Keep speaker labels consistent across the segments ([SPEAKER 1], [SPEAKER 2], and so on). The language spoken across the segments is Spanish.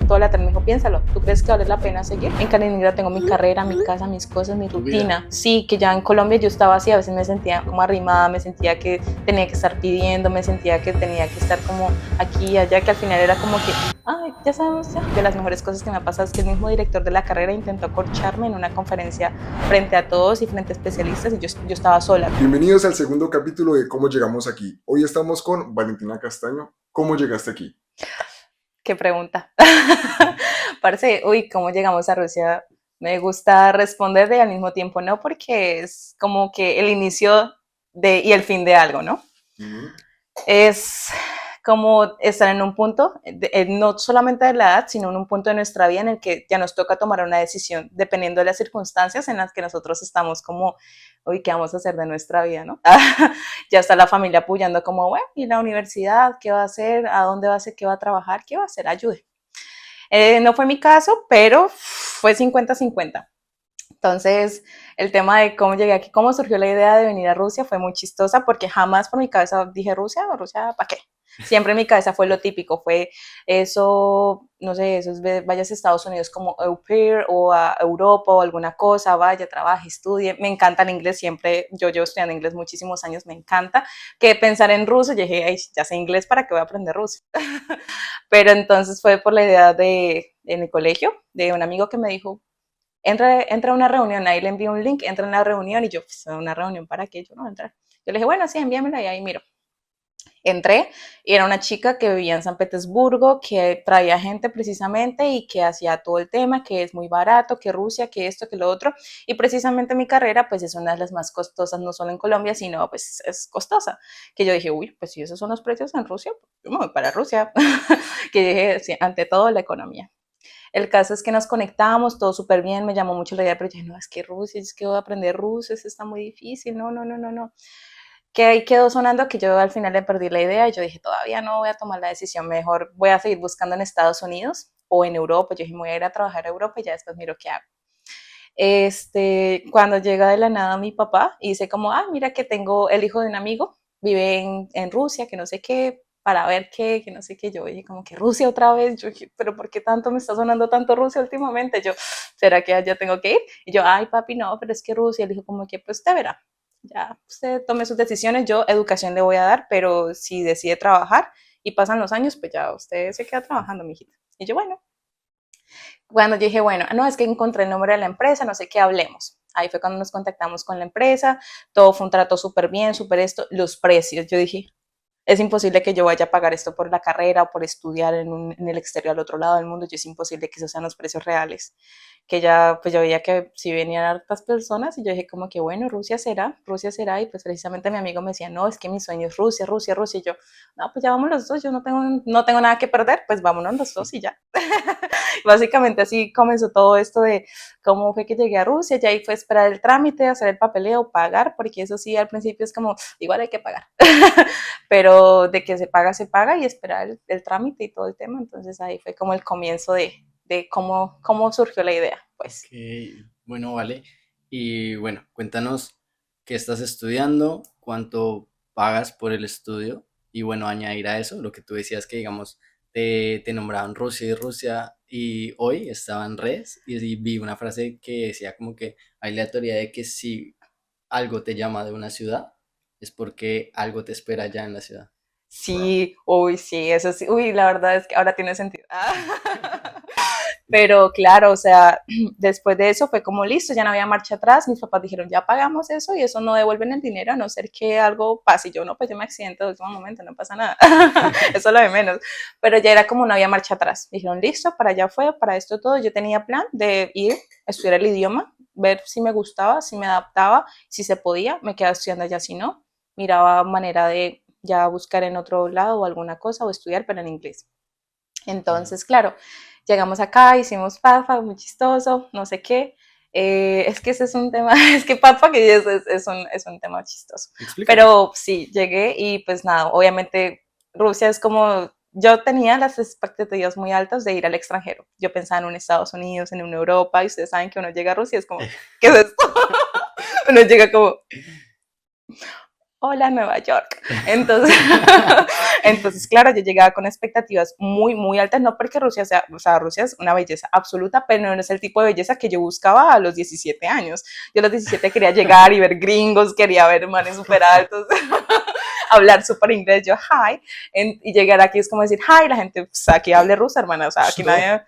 [SPEAKER 1] toda la tarde, me dijo, piénsalo, ¿tú crees que vale la pena seguir? En Kaliningrado tengo mi carrera, mi casa, mis cosas, mi rutina. Sí, que ya en Colombia yo estaba así, a veces me sentía como arrimada, me sentía que tenía que estar pidiendo, me sentía que tenía que estar como aquí y allá, que al final era como que, ay, ya sabemos, ya. De las mejores cosas que me ha pasado es que el mismo director de la carrera intentó acorcharme en una conferencia frente a todos y frente a especialistas y yo estaba sola.
[SPEAKER 2] Bienvenidos al segundo capítulo de Cómo llegamos aquí. Hoy estamos con Valentina Castaño. ¿Cómo llegaste aquí?
[SPEAKER 1] Qué pregunta. Parece, uy, ¿cómo llegamos a Rusia? Me gusta responder y al mismo tiempo no, porque es como que el inicio y el fin de algo, ¿no? Es como estar en un punto, no solamente de la edad, sino en un punto de nuestra vida en el que ya nos toca tomar una decisión, dependiendo de las circunstancias en las que nosotros estamos como, uy, ¿qué vamos a hacer de nuestra vida, no? Ya está la familia apoyando como, bueno, ¿y la universidad? ¿Qué va a hacer? ¿A dónde va a hacer? ¿Qué va a trabajar? ¿Qué va a hacer? Ayude. No fue mi caso, pero fue 50-50. Entonces, el tema de cómo llegué aquí, cómo surgió la idea de venir a Rusia fue muy chistosa porque jamás por mi cabeza dije Rusia, Rusia, ¿para qué? Siempre en mi cabeza fue lo típico, fue eso, no sé, eso es vayas a Estados Unidos como au pair o a Europa o alguna cosa, vaya, trabaje, estudie. Me encanta el inglés, siempre, yo llevo estudiando inglés muchísimos años, me encanta. Que pensar en ruso, yo dije, ay, ya sé inglés, ¿para qué voy a aprender ruso? Pero entonces fue por la idea en el colegio, de un amigo que me dijo, entra a una reunión, ahí le envío un link, entra en la reunión y yo, pues, ¿una reunión para qué? Yo no voy a entrar. Yo le dije, bueno, sí, envíamela y ahí miro. Entré y era una chica que vivía en San Petersburgo, que traía gente precisamente y que hacía todo el tema, que es muy barato, que Rusia, que esto, que lo otro. Y precisamente mi carrera, pues es una de las más costosas, no solo en Colombia, sino pues es costosa. Que yo dije, uy, pues si esos son los precios en Rusia, pues, yo me voy para Rusia. Que dije, sí, ante todo la economía. El caso es que nos conectamos, todo súper bien, me llamó mucho la idea, pero yo dije, no, es que Rusia, es que voy a aprender ruso, eso está muy difícil, no, no, no, no, no. Que ahí quedó sonando que yo al final le perdí la idea y yo dije, todavía no voy a tomar la decisión, mejor voy a seguir buscando en Estados Unidos o en Europa. Yo dije, me voy a ir a trabajar a Europa y ya después miro qué hago. Cuando llega de la nada mi papá y dice como, ah, mira que tengo el hijo de un amigo, vive en Rusia, que no sé qué, para ver qué, que no sé qué. Yo dije como que Rusia otra vez. Yo dije, pero ¿por qué tanto me está sonando tanto Rusia últimamente? Yo, ¿será que ya tengo que ir? Y yo, ay papi, no, pero es que Rusia. Él dijo como que pues te verá, ya usted tome sus decisiones, yo educación le voy a dar, pero si decide trabajar y pasan los años, pues ya usted se queda trabajando, mijita. Y yo, bueno, cuando yo dije, bueno, no, es que encontré el número de la empresa, no sé qué, hablemos. Ahí fue cuando nos contactamos con la empresa, todo fue un trato súper bien, súper esto, los precios, yo dije, es imposible que yo vaya a pagar esto por la carrera o por estudiar en el exterior, al otro lado del mundo, yo es imposible que esos sean los precios reales. Que ya, pues yo veía que si venían hartas personas y yo dije como que bueno, Rusia será, y pues precisamente mi amigo me decía, no, es que mi sueño es Rusia, Rusia, Rusia, y yo, no, pues ya vamos los dos, yo no tengo nada que perder, pues vámonos los dos y ya. Básicamente así comenzó todo esto de cómo fue que llegué a Rusia, ya ahí fue esperar el trámite, hacer el papeleo, pagar, porque eso sí, al principio es como, igual hay que pagar, pero de que se paga y esperar el trámite y todo el tema, entonces ahí fue como el comienzo de cómo surgió la idea, pues.
[SPEAKER 3] Ok, bueno, vale. Y bueno, cuéntanos qué estás estudiando, cuánto pagas por el estudio y bueno, añadir a eso lo que tú decías que digamos te nombraban Rusia y Rusia y hoy estaba en redes y vi una frase que decía como que hay la teoría de que si algo te llama de una ciudad es porque algo te espera ya en la ciudad.
[SPEAKER 1] Sí, uy, sí, eso sí, uy, la verdad es que ahora tiene sentido. Pero claro, o sea, después de eso fue como listo, ya no había marcha atrás, mis papás dijeron, ya pagamos eso y eso no devuelven el dinero a no ser que algo pase. Y yo, no, pues yo me accidente de último momento, no pasa nada, eso es lo de menos. Pero ya era como no había marcha atrás. Dijeron, listo, para allá fue, para esto todo. Yo tenía plan de ir a estudiar el idioma, ver si me gustaba, si me adaptaba, si se podía, me quedaba estudiando allá, si no, miraba manera de ya buscar en otro lado o alguna cosa o estudiar, pero en inglés.
[SPEAKER 3] Ok.
[SPEAKER 1] Entonces, claro, llegamos acá, hicimos Padfa, muy chistoso, no sé qué. Es que ese es un tema, es que Padfa que es un tema chistoso.
[SPEAKER 3] Explícame.
[SPEAKER 1] Pero sí, llegué y pues nada, obviamente Rusia es como, yo tenía las expectativas muy altas de ir al extranjero. Yo pensaba en un Estados Unidos, en una Europa, y ustedes saben que uno llega a Rusia, es como, ¿qué es esto? Uno llega como, hola Nueva York. Entonces, Entonces, claro, yo llegaba con expectativas muy, muy altas, no porque Rusia sea, o sea, Rusia es una belleza absoluta, pero no es el tipo de belleza que yo buscaba a los 17 años. Yo a los 17 quería llegar y ver gringos, quería ver manes súper altos, hablar súper inglés, yo, hi, y llegar aquí es como decir, hi, la gente, pues, aquí hable ruso, hermana, o sea, aquí nadie,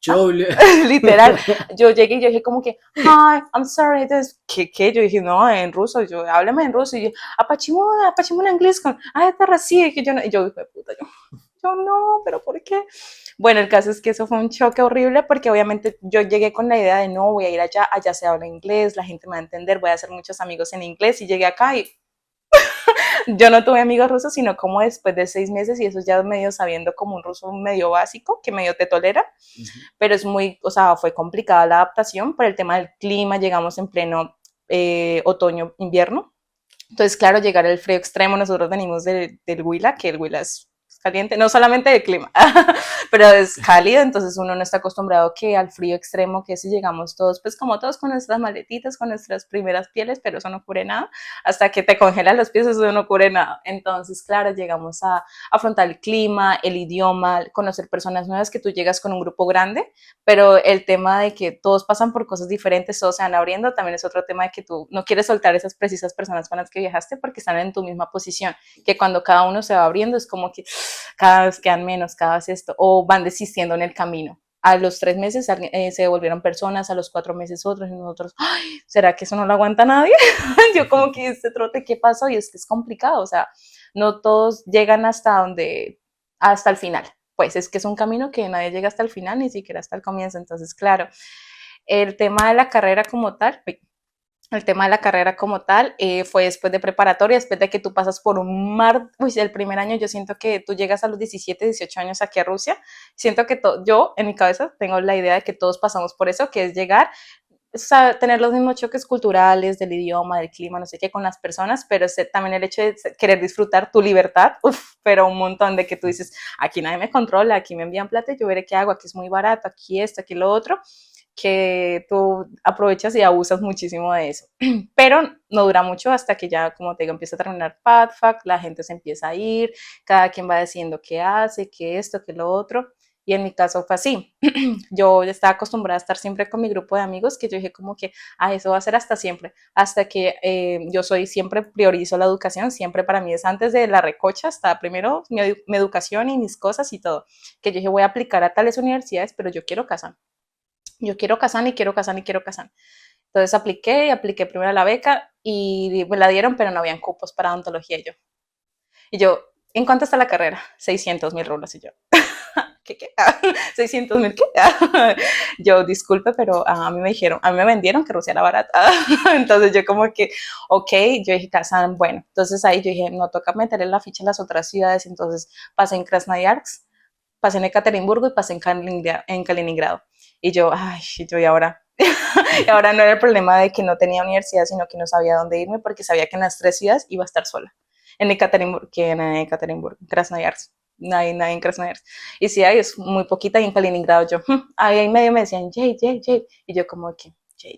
[SPEAKER 3] Yo,
[SPEAKER 1] literal, yo llegué y yo dije como que, hi, I'm sorry, entonces, ¿qué? Yo dije, no, en ruso, yo, háblame en ruso, y yo, apachimuna inglés con, esta rasí, que yo no, y yo, hijo de puta, yo no, pero ¿por qué? Bueno, el caso es que eso fue un choque horrible porque obviamente yo llegué con la idea de no, voy a ir allá, allá se habla inglés, la gente me va a entender, voy a hacer muchos amigos en inglés y llegué acá y yo no tuve amigos rusos, sino como después de 6 meses y eso ya medio sabiendo como un ruso medio básico que medio te tolera, pero es muy, o sea, fue complicada la adaptación por el tema del clima, llegamos en pleno otoño, invierno, entonces claro, llegar al frío extremo, nosotros venimos del Huila, que el Huila es caliente, no solamente de clima, pero es cálido, entonces uno no está acostumbrado que al frío extremo, que si llegamos todos, pues como todos con nuestras maletitas, con nuestras primeras pieles, pero eso no cubre nada, hasta que te congelan los pies, eso no cubre nada. Entonces, claro, llegamos a afrontar el clima, el idioma, conocer personas nuevas, que tú llegas con un grupo grande, pero el tema de que todos pasan por cosas diferentes, todos se van abriendo, también es otro tema de que tú no quieres soltar esas precisas personas con las que viajaste porque están en tu misma posición, que cuando cada uno se va abriendo es como que cada vez quedan menos, cada vez esto, o van desistiendo en el camino. A los 3 meses se volvieron personas, a los 4 meses otros, y nosotros, ay, ¿será que eso no lo aguanta nadie? Yo como que este trote, ¿qué pasó? Y es que es complicado, o sea, no todos llegan hasta el final. Pues es que es un camino que nadie llega hasta el final, ni siquiera hasta el comienzo. Entonces, claro, el tema de la carrera como tal, el tema de la carrera como tal fue después de preparatoria, después de que tú pasas por un mar, uy, el primer año yo siento que tú llegas a los 17, 18 años aquí a Rusia, siento que yo en mi cabeza tengo la idea de que todos pasamos por eso, que es llegar, o sea, tener los mismos choques culturales del idioma, del clima, no sé qué, con las personas, pero también el hecho de querer disfrutar tu libertad, pero un montón de que tú dices, aquí nadie me controla, aquí me envían plata y yo veré qué hago, aquí es muy barato, aquí esto, aquí lo otro, que tú aprovechas y abusas muchísimo de eso. Pero no dura mucho hasta que ya, como te digo, empieza a terminar PadFac, la gente se empieza a ir, cada quien va diciendo qué hace, qué esto, qué lo otro. Y en mi caso fue así. Yo estaba acostumbrada a estar siempre con mi grupo de amigos, que yo dije como que, eso va a ser hasta siempre, hasta que yo siempre priorizo la educación, siempre para mí es antes de la recocha, hasta primero mi educación y mis cosas y todo, que yo dije voy a aplicar a tales universidades, pero yo quiero Kazán y quiero Kazán y quiero Kazán. Entonces apliqué primero a la beca y me la dieron, pero no habían cupos para odontología y yo, ¿en cuánto está la carrera? 600.000 rublos y yo. ¿Qué? 600.000, ¿qué? Yo, disculpe, pero a mí me vendieron que Rusia era barata. Entonces yo como que, ok, yo dije, Kazán, bueno. Entonces ahí yo dije, no, toca meterle la ficha en las otras ciudades. Entonces pasé en Krasnoyarsk, pasé en Ekaterimburgo y pasé en Kaliningrado. Y yo, y ahora, y ahora no era el problema de que no tenía universidad, sino que no sabía dónde irme porque sabía que en las 3 ciudades iba a estar sola. En Ekaterimburgo, Krasnoyarsk. Nadie en Krasnoyarsk. Y sí, ahí es muy poquita y en Kaliningrado yo, ahí medio me decían, Jay. Y yo como que, Jay,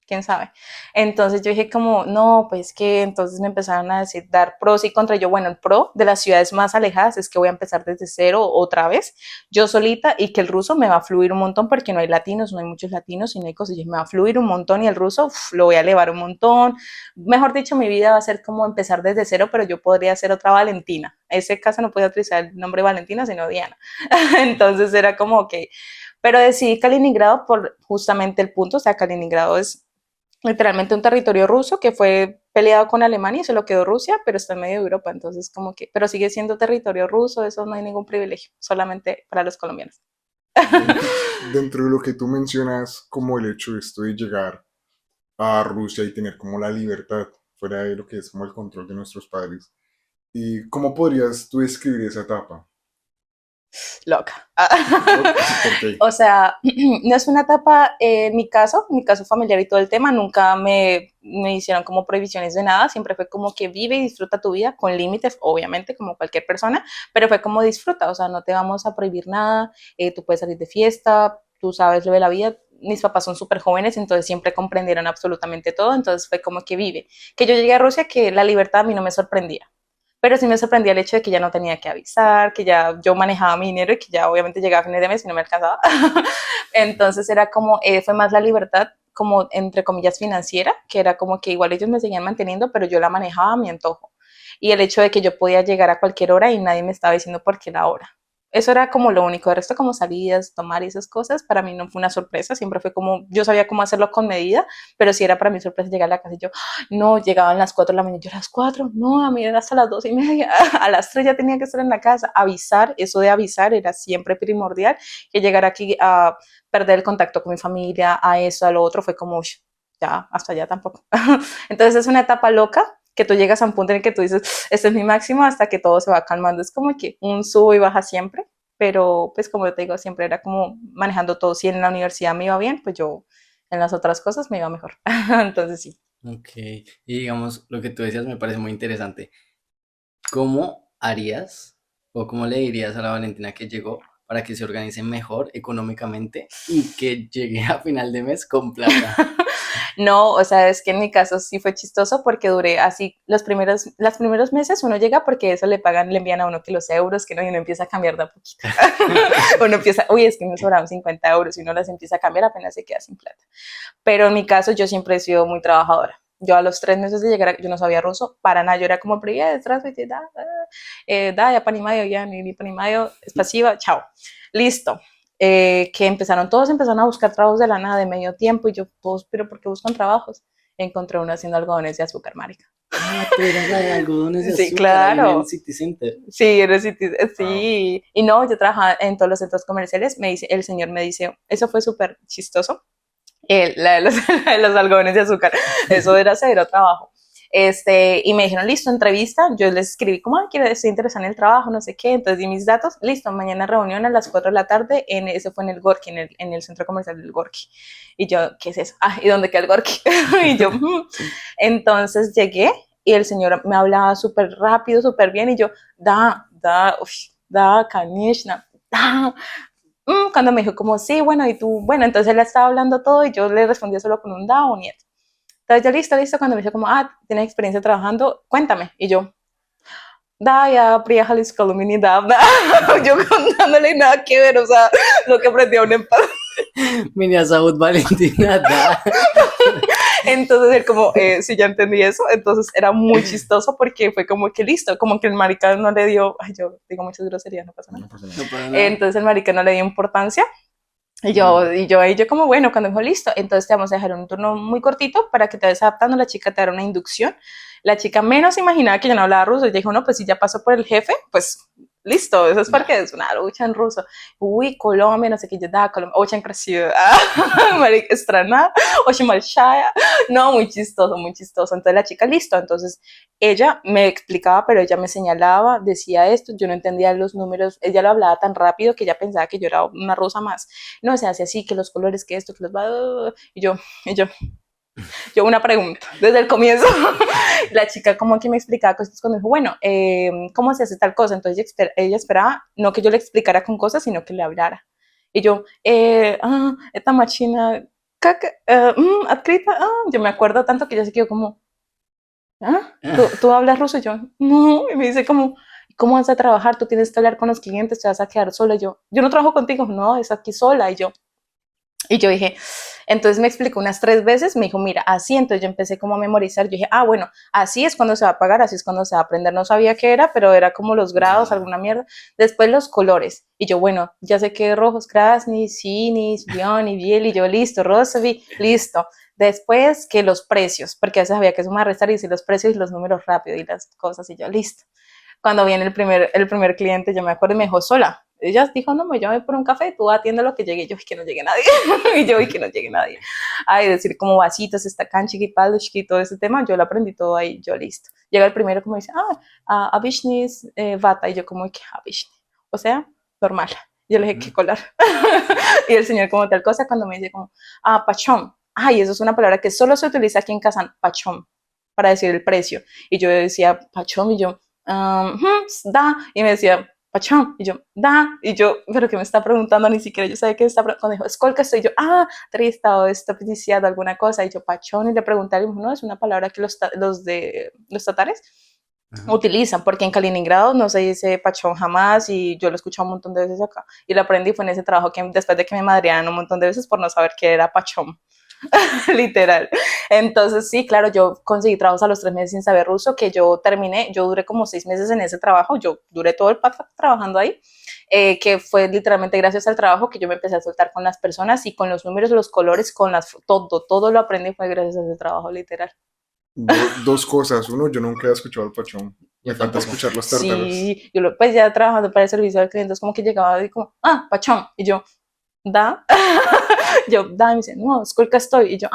[SPEAKER 1] quién sabe. Entonces yo dije como, no, pues que entonces me empezaron a decir, dar pros y contras. Yo, bueno, el pro de las ciudades más alejadas es que voy a empezar desde cero otra vez, yo solita, y que el ruso me va a fluir un montón porque no hay latinos, no hay muchos latinos y no hay cosas. Y me va a fluir un montón y el ruso lo voy a elevar un montón. Mejor dicho, mi vida va a ser como empezar desde cero, pero yo podría ser otra Valentina. En ese caso no podía utilizar el nombre Valentina, sino Diana. Entonces era como que, pero decidí Kaliningrado por justamente el punto, o sea, Kaliningrado es literalmente un territorio ruso que fue peleado con Alemania y se lo quedó Rusia, pero está en medio de Europa, entonces como que, pero sigue siendo territorio ruso, eso no hay ningún privilegio, solamente para los colombianos.
[SPEAKER 2] Dentro de lo que tú mencionas, como el hecho de esto de llegar a Rusia y tener como la libertad fuera de lo que es como el control de nuestros padres, ¿y cómo podrías tú describir esa etapa?
[SPEAKER 1] Loca.
[SPEAKER 2] ¿Por qué?
[SPEAKER 1] O sea, no es una etapa, en mi caso familiar y todo el tema, nunca me hicieron como prohibiciones de nada, siempre fue como que vive y disfruta tu vida con límites, obviamente, como cualquier persona, pero fue como disfruta, o sea, no te vamos a prohibir nada, tú puedes salir de fiesta, tú sabes lo de la vida. Mis papás son súper jóvenes, entonces siempre comprendieron absolutamente todo, entonces fue como que vive. Que yo llegué a Rusia, que la libertad a mí no me sorprendía, pero sí me sorprendía el hecho de que ya no tenía que avisar, que ya yo manejaba mi dinero y que ya obviamente llegaba a fines de mes y no me alcanzaba. Entonces era como, fue más la libertad como entre comillas financiera, que era como que igual ellos me seguían manteniendo, pero yo la manejaba a mi antojo. Y el hecho de que yo podía llegar a cualquier hora y nadie me estaba diciendo por qué la hora. Eso era como lo único, de resto como salidas, tomar y esas cosas, para mí no fue una sorpresa, siempre fue como, yo sabía cómo hacerlo con medida, pero sí era para mí sorpresa llegar a la casa y yo, no, llegaban las 4 de la mañana, yo a las 4, no, a mí era hasta las 2:30, a las 3 ya tenía que estar en la casa, avisar, eso de avisar era siempre primordial, que llegar aquí a perder el contacto con mi familia, a eso, a lo otro, fue como, ya, hasta allá tampoco. Entonces es una etapa loca, que tú llegas a un punto en el que tú dices, este es mi máximo, hasta que todo se va calmando. Es como que un sube y baja siempre, pero pues como te digo, siempre era como manejando todo. Si en la universidad me iba bien, pues yo en las otras cosas me iba mejor. Entonces sí.
[SPEAKER 3] Ok, y digamos, lo que tú decías me parece muy interesante. ¿Cómo harías o cómo le dirías a la Valentina que llegó para que se organice mejor económicamente y que llegue a final de mes con plata?
[SPEAKER 1] No, o sea, es que en mi caso sí fue chistoso porque duré así los primeros meses uno llega porque eso le pagan, le envían a uno que los euros, que no, y uno empieza a cambiar de a poquito. Uno empieza, uy, es que me sobraron 50 euros y uno las empieza a cambiar apenas se queda sin plata. Pero en mi caso yo siempre he sido muy trabajadora. Yo a los 3 meses de llegar, yo no sabía ruso para nada, yo era como, привет, здравствуйте, да, я понимаю, я не понимаю, спасибо, chao, listo. Que todos empezaron a buscar trabajos de la nada, de medio tiempo, y yo, todos, pero ¿por qué buscan trabajos? Encontré uno haciendo algodones de azúcar, marica.
[SPEAKER 3] Ah, tú eras la de algodones de
[SPEAKER 1] Sí,
[SPEAKER 3] azúcar ahí en el
[SPEAKER 1] claro.
[SPEAKER 3] City Center.
[SPEAKER 1] Sí,
[SPEAKER 2] Wow.
[SPEAKER 1] sí. Y no, yo trabajaba en todos los centros comerciales, el señor me dice, eso fue súper chistoso, la de los, la de los algodones de azúcar, eso era cero trabajo. Y me dijeron, listo, entrevista, yo les escribí como, estoy interesada en el trabajo, no sé qué, entonces di mis datos, listo, mañana reunión a las 4 de la tarde, eso fue en el Gorky, en el centro comercial del Gorky. Y yo, ¿qué es eso? ¿Y dónde queda el Gorky? Y yo, entonces llegué y el señor me hablaba súper rápido, súper bien, y yo, kanishna, cuando me dijo como, sí, bueno, y tú, bueno, entonces él estaba hablando todo y yo le respondía solo con un da o niet. Entonces yo listo, cuando me dice como, tienes experiencia trabajando, cuéntame. Y yo, ya приехали с Колумбии недавно. Yo contándole nada que ver, o sea, lo que aprendí a un empate.
[SPEAKER 3] Mini Saúd Valentina, da.
[SPEAKER 1] Entonces él como, sí, ya entendí eso. Entonces era muy chistoso porque fue como que listo, como que el marica no le dio, yo digo muchas groserías, no pasa nada.
[SPEAKER 2] No pasa
[SPEAKER 3] No
[SPEAKER 2] nada.
[SPEAKER 3] para nada.
[SPEAKER 1] Entonces el marica no le dio importancia. Y yo como, bueno, cuando me dijo, listo, entonces te vamos a dejar un turno muy cortito para que te vayas adaptando, la chica te dará una inducción. La chica menos imaginaba que yo no hablaba ruso, y dijo, no, pues si ya pasó por el jefe, pues listo, eso es
[SPEAKER 3] Ya.
[SPEAKER 1] porque es una lucha en ruso. Uy, Colombia, no sé qué, yo da, Colombia, очень красиво, страна, очень большая. No, muy chistoso, muy chistoso. Entonces la chica, listo, entonces ella me explicaba, pero ella me señalaba, decía esto, yo no entendía los números, ella lo hablaba tan rápido que ella pensaba que yo era una rusa más. No, se hace así, que los colores, que esto, que los va, y yo una pregunta, desde el comienzo, la chica como que me explicaba cosas cuando dijo, bueno, ¿cómo se hace tal cosa? Entonces ella esperaba, no que yo le explicara con cosas, sino que le hablara. Y yo, esta máquina, adcrita, yo me acuerdo tanto que ya se quedó como, ¿Tú hablas ruso? Y yo, no, y me dice como, ¿cómo vas a trabajar? Tú tienes que hablar con los clientes, te vas a quedar sola. Y yo no trabajo contigo, no, es aquí sola. Y yo dije, entonces me explicó unas 3 veces, me dijo, mira, así, entonces yo empecé como a memorizar, yo dije, bueno, así es cuando se va a pagar, así es cuando se va a aprender, no sabía qué era, pero era como los grados,
[SPEAKER 3] Ya.
[SPEAKER 1] alguna mierda, después los colores, y yo, bueno, ya sé que rojos, krasny, sini, y biel, y yo, listo, rosavi, listo, después que los precios, porque a veces había que sumar, restar y decir los precios y los números rápido y las cosas, y yo, listo. Cuando viene el primer cliente, yo me acuerdo y me dejó sola. Ella dijo, no, me llame por un café, tú atiende lo que llegue. Y yo, que no llegue nadie. y que no llegue nadie. Ay, decir como vasitos, estacán, chiqui, todo ese tema, yo lo aprendí todo ahí, yo listo. Llega el primero como dice, abishnis vata. Y yo como, ¿qué abishni? O sea, normal. Yo le dije, ¿qué colar? y el señor como tal cosa, cuando me dice como, pachón. Ay, eso es una palabra que solo se utiliza aquí en Kazán, pachón, para decir el precio. Y yo decía, pachón, y yo, da, y me decía, pachón, y yo, da, y yo, pero que me está preguntando, ni siquiera yo sabía que está preguntando, dijo, escolca estoy, yo, triste, o está iniciado alguna cosa, y yo, pachón, y le pregunté, y me dijo, no, es una palabra que los tatares
[SPEAKER 3] Ajá.
[SPEAKER 1] utilizan, porque en Kaliningrado no se dice pachón jamás y yo lo he escuchado un montón de veces acá. Y lo aprendí fue en ese trabajo que después de que me madrearon un montón de veces por no saber qué era pachón. Literal. Entonces, sí, claro, yo conseguí trabajos a los 3 meses sin saber ruso, que yo terminé, yo duré como 6 meses en ese trabajo, yo duré todo el path trabajando ahí, que fue literalmente gracias al trabajo que yo me empecé a soltar con las personas y con los números, los colores, con todo lo aprendí fue gracias a ese trabajo, literal.
[SPEAKER 2] Dos cosas. Uno, yo nunca he escuchado el pachón. Me
[SPEAKER 3] Yo
[SPEAKER 2] falta
[SPEAKER 3] tampoco.
[SPEAKER 2] escuchar los tártaros.
[SPEAKER 1] Sí, pues ya trabajando para el servicio al cliente, es como que llegaba y como, pachón, y yo, da, y me dice, no, escolca estoy, y yo,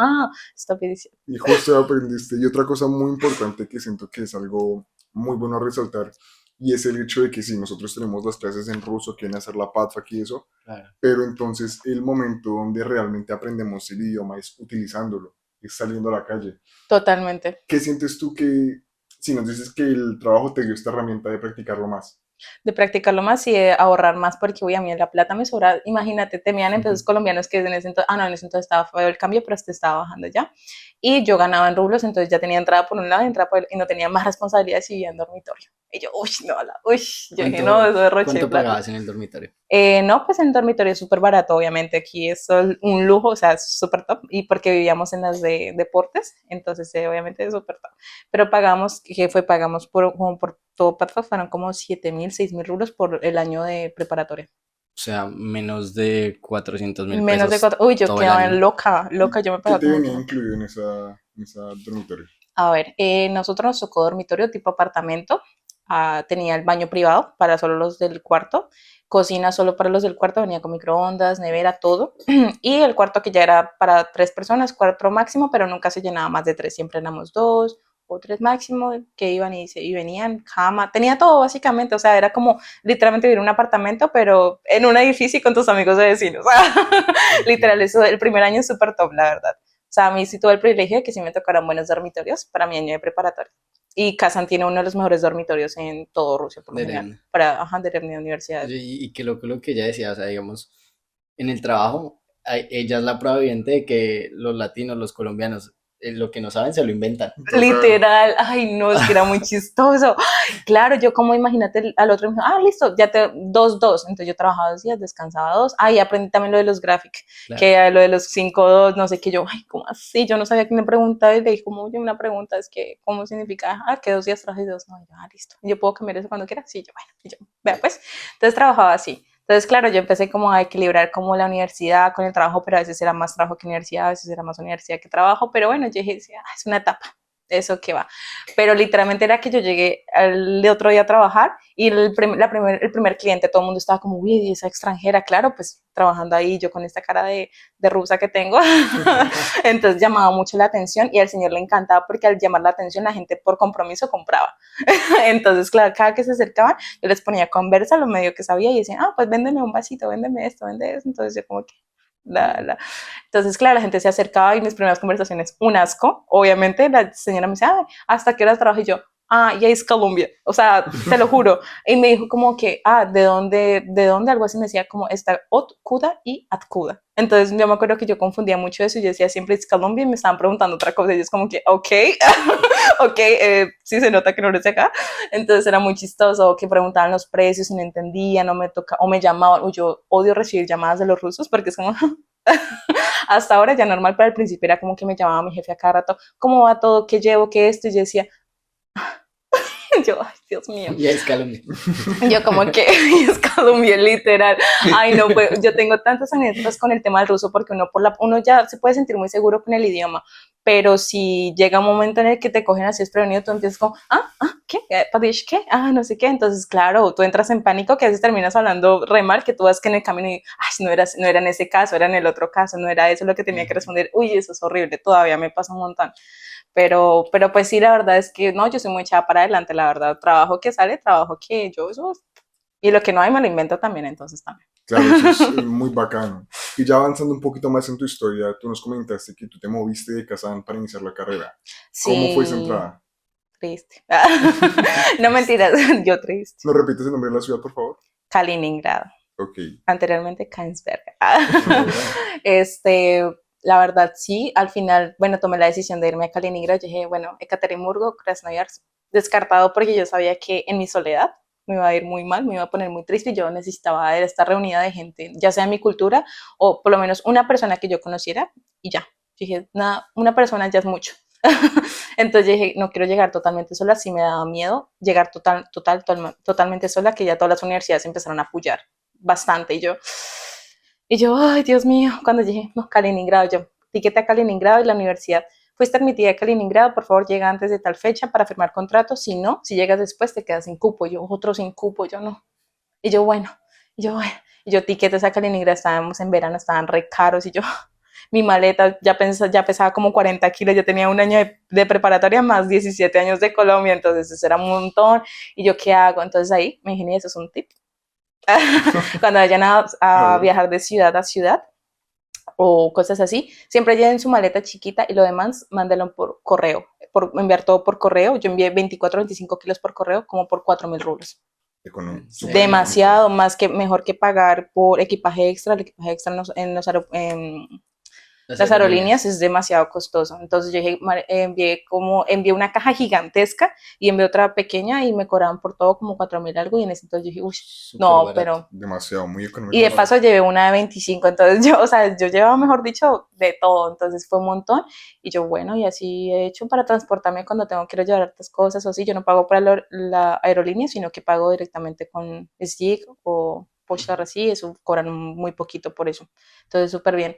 [SPEAKER 1] está bien diciendo.
[SPEAKER 2] Y justo aprendiste. Y otra cosa muy importante que siento que es algo muy bueno a resaltar, y es el hecho de que sí, nosotros tenemos las clases en ruso, quieren hacer la patfak y eso,
[SPEAKER 3] Claro.
[SPEAKER 2] pero entonces el momento donde realmente aprendemos el idioma es utilizándolo, es saliendo a la calle.
[SPEAKER 1] Totalmente.
[SPEAKER 2] ¿Qué sientes tú que, si nos dices que el trabajo te dio esta herramienta de practicarlo más?
[SPEAKER 1] De practicarlo más y de ahorrar más, porque uy, a mí la plata me sobra, imagínate, tenían en pesos colombianos que en ese entonces, no, en ese entonces estaba feo el cambio, pero este estaba bajando ya, y yo ganaba en rublos, entonces ya tenía entrada por un lado, entrada por el, y no tenía más responsabilidades y vivía en dormitorio, y yo, uy, no, yo dije, no,
[SPEAKER 3] ¿Cuánto,
[SPEAKER 1] eso derroche de
[SPEAKER 3] cuánto
[SPEAKER 1] plata.
[SPEAKER 3] pagabas en el dormitorio?
[SPEAKER 1] No, pues en el dormitorio es súper barato, obviamente, aquí es un lujo, o sea, es súper top, y porque vivíamos en las de deportes, entonces obviamente es súper top, pero pagamos, pagamos como por todo Patfa, fueron como 7.000, 6.000 rublos por el año de preparatoria.
[SPEAKER 3] O sea, menos de 400 mil
[SPEAKER 1] Menos de
[SPEAKER 3] pesos
[SPEAKER 1] 4, uy, yo
[SPEAKER 3] todo el
[SPEAKER 1] quedaba
[SPEAKER 3] año.
[SPEAKER 1] loca,
[SPEAKER 2] ¿Y
[SPEAKER 1] loca, yo me
[SPEAKER 2] qué
[SPEAKER 1] pagaba
[SPEAKER 2] te
[SPEAKER 1] como
[SPEAKER 2] venía
[SPEAKER 1] loca.
[SPEAKER 2] incluido en esa dormitorio?
[SPEAKER 1] A ver, nosotros nos tocó dormitorio tipo apartamento. Tenía el baño privado para solo los del cuarto, cocina solo para los del cuarto, venía con microondas, nevera, todo. Y el cuarto que ya era para 3 personas, 4 máximo, pero nunca se llenaba más de 3, siempre éramos 2 o 3 máximo que iban y venían, cama, tenía todo básicamente, o sea, era como literalmente vivir en un apartamento, pero en un edificio y con tus amigos de vecinos. O sea, literal,
[SPEAKER 3] Ok.
[SPEAKER 1] eso, el primer año es súper top, la verdad. O sea, a mí sí tuve el privilegio de que sí me tocaran buenos dormitorios para mi año de preparatoria. Y Kazan tiene uno de los mejores dormitorios en todo Rusia, por lo
[SPEAKER 3] De
[SPEAKER 1] general,
[SPEAKER 3] Ren.
[SPEAKER 1] para de universidades.
[SPEAKER 3] Oye, y qué loco lo que ella decía, o sea, digamos, en el trabajo, ella es la prueba viviente de que los latinos, los colombianos, lo que no saben se lo inventan.
[SPEAKER 2] Total.
[SPEAKER 1] Literal, ay no, es que era muy chistoso. Claro, yo como imagínate al otro, me dijo, listo, ya te, 2, 2. Entonces yo trabajaba 2 días, descansaba 2. Y aprendí también lo de los graphics,
[SPEAKER 3] Claro.
[SPEAKER 1] que lo de los 5, 2, no sé qué, yo, ay, ¿cómo así? Yo no sabía quién me preguntaba y le dije, como, oye, una pregunta es que, ¿cómo significa? Que 2 días trabajo y 2, no, yo, listo. ¿Yo puedo cambiar eso cuando quiera? Sí, yo, bueno, y yo, vea pues. Entonces trabajaba así. Entonces, claro, yo empecé como a equilibrar como la universidad con el trabajo, pero a veces era más trabajo que universidad, a veces era más universidad que trabajo, pero bueno, yo dije, sí, es una etapa, eso que va. Pero literalmente era que yo llegué el otro día a trabajar y el primer cliente, todo el mundo estaba como, uy, esa extranjera, claro, pues trabajando ahí, yo con esta cara de rusa que tengo, entonces llamaba mucho la atención y al señor le encantaba porque al llamar la atención la gente por compromiso compraba. Entonces, claro, cada que se acercaban, yo les ponía conversa, lo medio que sabía y decían, pues véndeme un vasito, véndeme esto, vende eso. Entonces yo como que, Entonces, claro, la gente se acercaba y mis primeras conversaciones, un asco. Obviamente la señora me dice, ¿hasta qué horas trabajo? Y yo, ya es Colombia. O sea, te lo juro. Y me dijo como que, ¿de dónde? Algo así me decía como, está Otkuda y Atkuda. Entonces yo me acuerdo que yo confundía mucho eso y yo decía siempre es Colombia y me estaban preguntando otra cosa y yo es como que, ok, ok, sí se nota que no eres de acá. Entonces era muy chistoso que preguntaban los precios y no entendía, no me toca, o me llamaban, yo odio recibir llamadas de los rusos porque es como, hasta ahora ya normal, pero al principio era como que me llamaba mi jefe a cada rato, ¿cómo va todo? ¿Qué llevo? ¿Qué esto? Y yo decía, yo, ay, Dios mío.
[SPEAKER 3] Ya es Colombia.
[SPEAKER 1] Yo como que es Colombia literal. Ay, no, pues yo tengo tantas anécdotas con el tema del ruso porque uno ya se puede sentir muy seguro con el idioma, pero si llega un momento en el que te cogen así desprevenido, tú empiezas como, ¿qué? ¿Padish qué? No sé qué. Entonces, claro, tú entras en pánico que a veces terminas hablando re mal, que tú vas que en el camino y, no era en ese caso, era en el otro caso, no era eso lo que tenía que responder. Uy, eso es horrible, todavía me pasa un montón. Pero pues sí, la verdad es que no, yo soy muy echada para adelante, la verdad, trabajo que sale, trabajo que yo, eso, y lo que no hay me lo invento también, entonces también.
[SPEAKER 2] Claro, eso es muy bacano. Y ya avanzando un poquito más en tu historia, tú nos comentaste que tú te moviste de Kazán para iniciar la carrera. ¿Cómo fue esa
[SPEAKER 1] Sí,
[SPEAKER 2] entrada?
[SPEAKER 1] triste. No mentiras, yo triste.
[SPEAKER 2] ¿Nos repites el nombre de la ciudad, por favor?
[SPEAKER 1] Kaliningrado,
[SPEAKER 2] Ok.
[SPEAKER 1] anteriormente Kainsberg.
[SPEAKER 3] Oh,
[SPEAKER 1] Este, la verdad sí, al final, bueno, tomé la decisión de irme a Kaliningrado, yo dije, bueno, Ekaterimburgo, Krasnoyarsk, descartado porque yo sabía que en mi soledad me iba a ir muy mal, me iba a poner muy triste y yo necesitaba estar reunida de gente, ya sea de mi cultura o por lo menos una persona que yo conociera y ya. Dije, nada, una persona ya es mucho. Entonces dije, no quiero llegar totalmente sola, sí me daba miedo llegar totalmente sola, que ya todas las universidades empezaron a apoyar bastante y yo, ay, Dios mío, cuando dije, no, Kaliningrado, yo, tiquete a Kaliningrado y la universidad, fuiste admitida a Kaliningrado, por favor llega antes de tal fecha para firmar contrato, si no, si llegas después te quedas sin cupo, yo, otro sin cupo, yo no, y yo, bueno, y yo tiquetes a Kaliningrado, estábamos en verano, estaban re caros, y yo, mi maleta ya pesaba como 40 kilos, yo tenía un año de preparatoria más 17 años de Colombia, entonces eso era un montón, y yo, ¿qué hago? Entonces ahí me dije, eso es un tip, cuando vayan
[SPEAKER 2] A
[SPEAKER 1] a
[SPEAKER 2] ver,
[SPEAKER 1] viajar de ciudad a ciudad, o cosas así, siempre lleven su maleta chiquita y lo demás mándalo por correo, por enviar todo por correo. Yo envié 24 25 kilos por correo como por 4.000 rublos.
[SPEAKER 2] súper
[SPEAKER 3] Excelente.
[SPEAKER 2] económico.
[SPEAKER 1] Demasiado, más que mejor que pagar por equipaje extra. El equipaje extra en
[SPEAKER 3] Las
[SPEAKER 1] las aerolíneas
[SPEAKER 3] aerolíneas.
[SPEAKER 1] es demasiado costoso. Entonces yo dije, envié una caja gigantesca y envié otra pequeña y me cobraban por todo como 4.000 algo y en ese entonces yo dije, uy,
[SPEAKER 3] Súper
[SPEAKER 1] no,
[SPEAKER 3] barato.
[SPEAKER 1] pero
[SPEAKER 2] Demasiado, muy
[SPEAKER 1] y de
[SPEAKER 2] económico.
[SPEAKER 1] paso llevé una de 25, entonces yo, o sea, yo llevaba, mejor dicho, de todo, entonces fue un montón. Y yo, bueno, y así he hecho para transportarme cuando quiero llevar estas cosas o así. Yo no pago para la aerolínea, sino que pago directamente con SIG o Posta
[SPEAKER 3] Ujú.
[SPEAKER 1] Reci, eso cobran muy poquito por eso. Entonces, súper bien.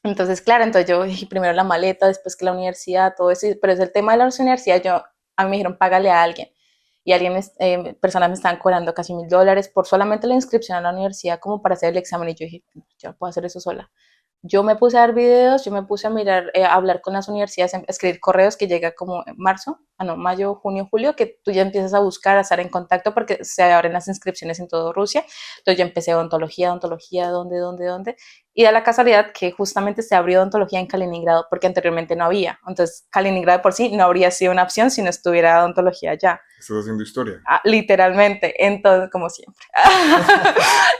[SPEAKER 1] Entonces, claro, entonces yo dije primero la maleta, después que la universidad, todo eso, pero es el tema de la universidad, a mí me dijeron, págale a alguien. Y personas me estaban cobrando casi $1.000 por solamente la inscripción a la universidad como para hacer el examen. Y yo dije, yo no puedo hacer eso sola. Yo me puse a ver videos, yo me puse a mirar, a hablar con las universidades, a escribir correos que llega como en marzo, no, mayo, junio, julio, que tú ya empiezas a buscar, a estar en contacto porque se abren las inscripciones en todo Rusia. Entonces yo empecé odontología, dónde. Y da la casualidad que justamente se abrió odontología en Kaliningrado porque anteriormente no había. Entonces Kaliningrado por sí no habría sido una opción si no estuviera odontología allá.
[SPEAKER 2] Estás haciendo historia.
[SPEAKER 1] Literalmente, entonces, como siempre.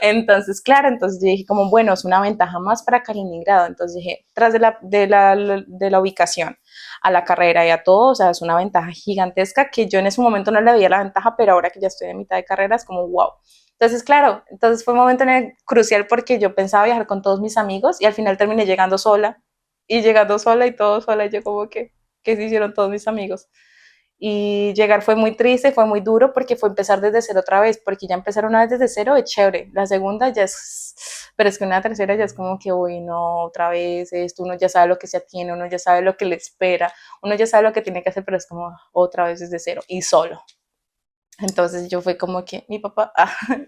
[SPEAKER 1] Entonces, claro, entonces yo dije como, bueno, es una ventaja más para Kaliningrado. Entonces dije, tras de la ubicación a la carrera y a todo, o sea, es una ventaja gigantesca que yo en ese momento no le veía la ventaja, pero ahora que ya estoy en mitad de carrera es como, wow. Entonces, claro, entonces fue un momento crucial porque yo pensaba viajar con todos mis amigos y al final terminé llegando sola y todo sola, y yo como que se hicieron todos mis amigos. Y llegar fue muy triste, fue muy duro porque fue empezar desde cero otra vez, porque ya empezar una vez desde cero es chévere, la segunda ya es, pero es que una tercera ya es como que, uy, no, otra vez esto, uno ya sabe lo que se atiene, uno ya sabe lo que le espera, uno ya sabe lo que tiene que hacer, pero es como otra vez desde cero y solo. Entonces yo fui como que, mi papá,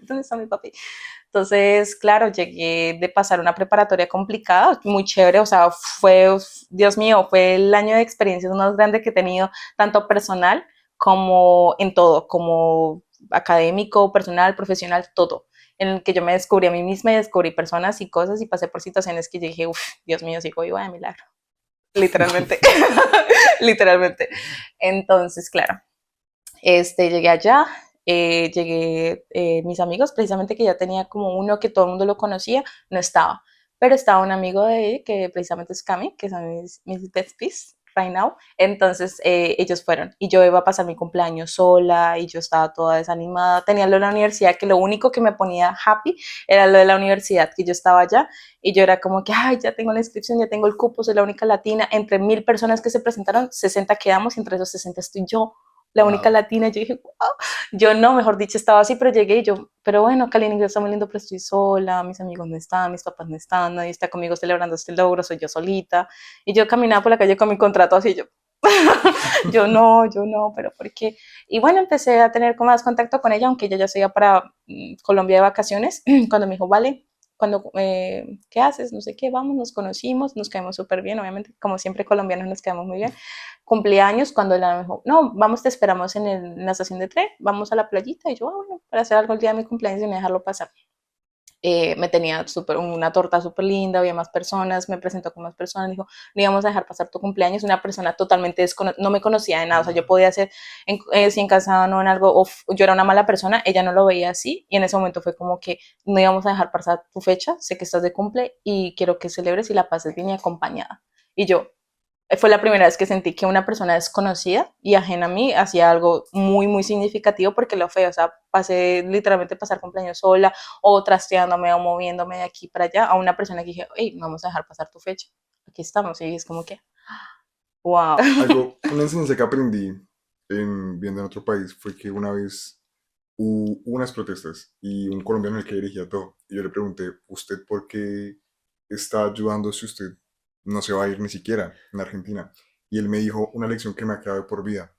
[SPEAKER 1] ¿dónde está mi papi? Entonces, claro, llegué de pasar una preparatoria complicada, muy chévere, o sea, Dios mío, fue el año de experiencias más grande que he tenido, tanto personal como en todo, como académico, personal, profesional, todo, en el que yo me descubrí a mí misma y descubrí personas y cosas y pasé por situaciones que yo dije, uff, Dios mío, sigo viva de milagro, literalmente, literalmente. Entonces, claro, llegué allá, mis amigos, precisamente que ya tenía como uno que todo el mundo lo conocía, no estaba, pero estaba un amigo de él que precisamente es Cami, que son mis besties right now, entonces ellos fueron y yo iba a pasar mi cumpleaños sola y yo estaba toda desanimada, tenía lo de la universidad que lo único que me ponía happy era lo de la universidad, que yo estaba allá y yo era como que, ay, ya tengo la inscripción, ya tengo el cupo, soy la única latina, entre 1.000 personas que se presentaron, 60 quedamos y entre esos 60 estoy yo, la única
[SPEAKER 3] Wow.
[SPEAKER 1] latina. Yo dije, wow. Yo no, mejor dicho, estaba así, pero llegué y yo, pero bueno, Kaliningrado está muy lindo, pero estoy sola, mis amigos no están, mis papás no están, nadie está conmigo celebrando este logro, soy yo solita. Y yo caminaba por la calle con mi contrato así, yo no, pero ¿por qué? Y bueno, empecé a tener como más contacto con ella, aunque ella ya se iba para Colombia de vacaciones, cuando me dijo, vale, ¿qué haces? No sé qué, vamos, nos conocimos, nos caemos súper bien, obviamente, como siempre colombianos nos quedamos muy bien. Cumpleaños, cuando ella me dijo, no, vamos, te esperamos en la estación de tren, vamos a la playita, y yo, bueno, para hacer algo el día de mi cumpleaños y me dejarlo pasar. Me tenía una torta súper linda, había más personas, me presentó con más personas, dijo, no íbamos a dejar pasar tu cumpleaños, una persona totalmente no me conocía de nada, o sea, yo podía ser, si en casa no en algo, o yo era una mala persona, ella no lo veía así, y en ese momento fue como que no íbamos a dejar pasar tu fecha, sé que estás de cumple, y quiero que celebres y la pases bien y acompañada. Y yo, fue la primera vez que sentí que una persona desconocida y ajena a mí hacía algo muy, muy significativo porque lo fue, o sea, pasé literalmente pasar cumpleaños sola o trasteándome o moviéndome de aquí para allá a una persona que dije, hey, no vamos a dejar pasar tu fecha, aquí estamos, y es como que, wow.
[SPEAKER 2] Una enseñanza que aprendí viendo en otro país fue que una vez hubo unas protestas y un colombiano el que dirigía todo. Y yo le pregunté, ¿usted por qué está ayudando si usted no se va a ir ni siquiera en Argentina? Y él me dijo una lección que me ha quedado de por vida.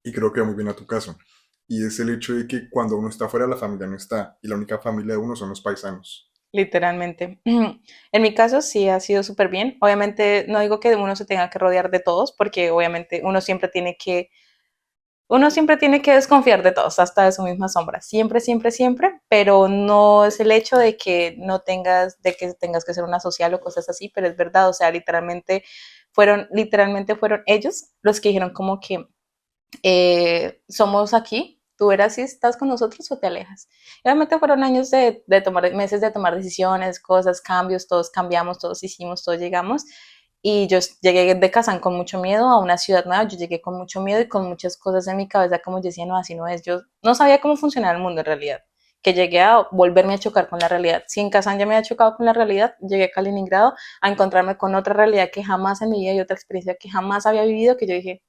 [SPEAKER 2] Y creo que va muy bien a tu caso. Y es el hecho de que cuando uno está fuera, la familia no está. Y la única familia de uno son los paisanos.
[SPEAKER 1] Literalmente. En mi caso sí ha sido súper bien. Obviamente no digo que uno se tenga que rodear de todos, porque obviamente uno siempre tiene que desconfiar de todos, hasta de su misma sombra. Siempre, siempre, siempre, pero no es el hecho de que no tengas, de que tengas que ser una social o cosas así, pero es verdad, o sea, literalmente fueron ellos los que dijeron como que somos aquí, tú verás si estás con nosotros o te alejas. Y obviamente fueron años de tomar, meses de tomar decisiones, cosas, cambios, todos cambiamos, todos hicimos, todos llegamos. Y yo llegué de Kazán con mucho miedo a una ciudad nueva, yo llegué con mucho miedo y con muchas cosas en mi cabeza, como yo decía, no, así no es. Yo no sabía cómo funcionaba el mundo en realidad, que llegué a volverme a chocar con la realidad. Si en Kazán ya me había chocado con la realidad, llegué a Kaliningrado a encontrarme con otra realidad que jamás en mi vida y otra experiencia que jamás había vivido, que yo dije,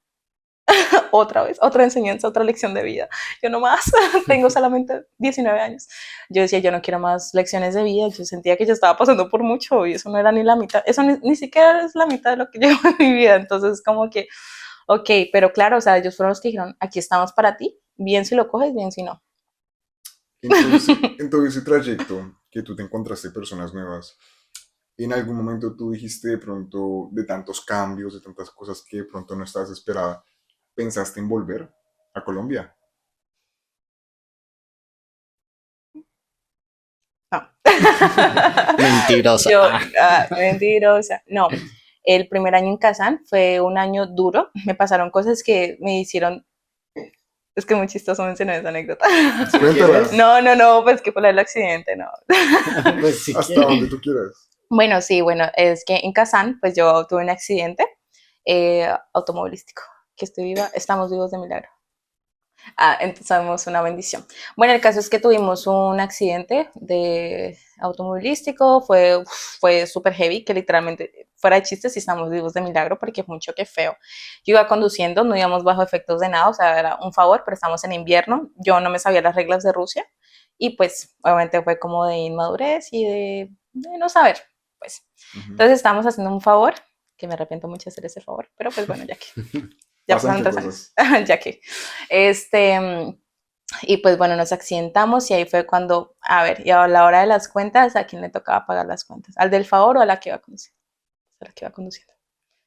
[SPEAKER 1] otra vez, otra enseñanza, otra lección de vida. Yo no más, tengo solamente 19 años. Yo decía, yo no quiero más lecciones de vida, yo sentía que yo estaba pasando por mucho y eso no era ni la mitad, eso ni siquiera es la mitad de lo que llevo en mi vida. Entonces, como que, ok, pero claro, o sea, ellos fueron los que dijeron, aquí estamos para ti, bien si lo coges, bien si no.
[SPEAKER 2] En todo ese trayecto que tú te encontraste personas nuevas, en algún momento tú dijiste de pronto de tantos cambios, de tantas cosas que de pronto no estabas esperada, ¿pensaste en volver a Colombia?
[SPEAKER 1] No.
[SPEAKER 3] Mentirosa.
[SPEAKER 1] Yo,
[SPEAKER 3] Ah,
[SPEAKER 1] mentirosa. No, el primer año en Kazán fue un año duro. Me pasaron cosas que me hicieron. Es que muy chistoso mencionar esa anécdota.
[SPEAKER 3] si
[SPEAKER 2] Cuéntala,
[SPEAKER 3] quieres,
[SPEAKER 1] No, no, no, pues que fue el accidente, no.
[SPEAKER 3] pues si
[SPEAKER 2] hasta
[SPEAKER 3] quieres.
[SPEAKER 2] donde tú quieras.
[SPEAKER 1] Bueno, sí, bueno, es que en Kazán, pues yo tuve un accidente automovilístico, que estoy viva, estamos vivos de milagro. Entonces sabemos una bendición. Bueno, el caso es que tuvimos un accidente de automovilístico, fue súper heavy, que literalmente, fuera de chistes, si estamos vivos de milagro, porque fue un choque feo. Yo iba conduciendo, no íbamos bajo efectos de nada, o sea, era un favor, pero estamos en invierno, yo no me sabía las reglas de Rusia, y pues obviamente fue como de inmadurez y de no saber, pues.
[SPEAKER 2] Ujú.
[SPEAKER 1] Entonces estábamos haciendo un favor, que me arrepiento mucho de hacer ese favor, pero pues bueno, ya que ya
[SPEAKER 2] Pasan
[SPEAKER 1] pasaron
[SPEAKER 2] qué
[SPEAKER 1] 3 años,
[SPEAKER 2] cosas.
[SPEAKER 1] ya que, este, y pues bueno, nos accidentamos y ahí fue cuando, a ver, y a la hora de las cuentas, ¿a quién le tocaba pagar las cuentas? ¿Al del favor o a la que iba conduciendo? A la que iba conduciendo.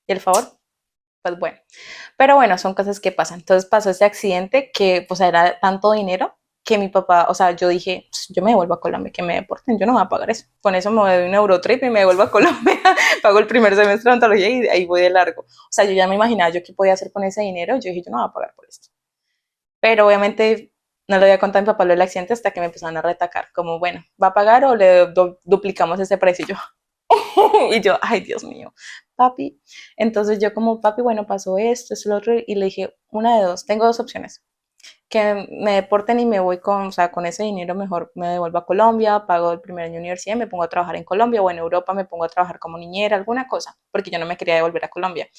[SPEAKER 1] Y el favor, pues bueno. Pero bueno, son cosas que pasan. Entonces pasó ese accidente que pues era tanto dinero que mi papá, o sea, yo dije, "Pues, yo me devuelvo a Colombia, que me deporten, yo no voy a pagar eso. Con eso me doy un Eurotrip y me devuelvo a Colombia, pago el primer semestre de ontología y ahí voy de largo. O sea, yo ya me imaginaba yo qué podía hacer con ese dinero, yo dije, yo no voy a pagar por esto. Pero obviamente no le había contado a mi papá lo del accidente hasta que me empezaron a retacar, como, bueno, ¿va a pagar o le duplicamos ese precio? Y yo, y yo, ay, Dios mío, papi. Entonces yo como, papi, bueno, pasó esto, lo otro, y le dije, una de dos, tengo dos opciones, que me deporten y me voy con, o sea, con ese dinero mejor me devuelvo a Colombia, pago el primer año de universidad y me pongo a trabajar en Colombia o en Europa me pongo a trabajar como niñera, alguna cosa, porque yo no me quería devolver a Colombia.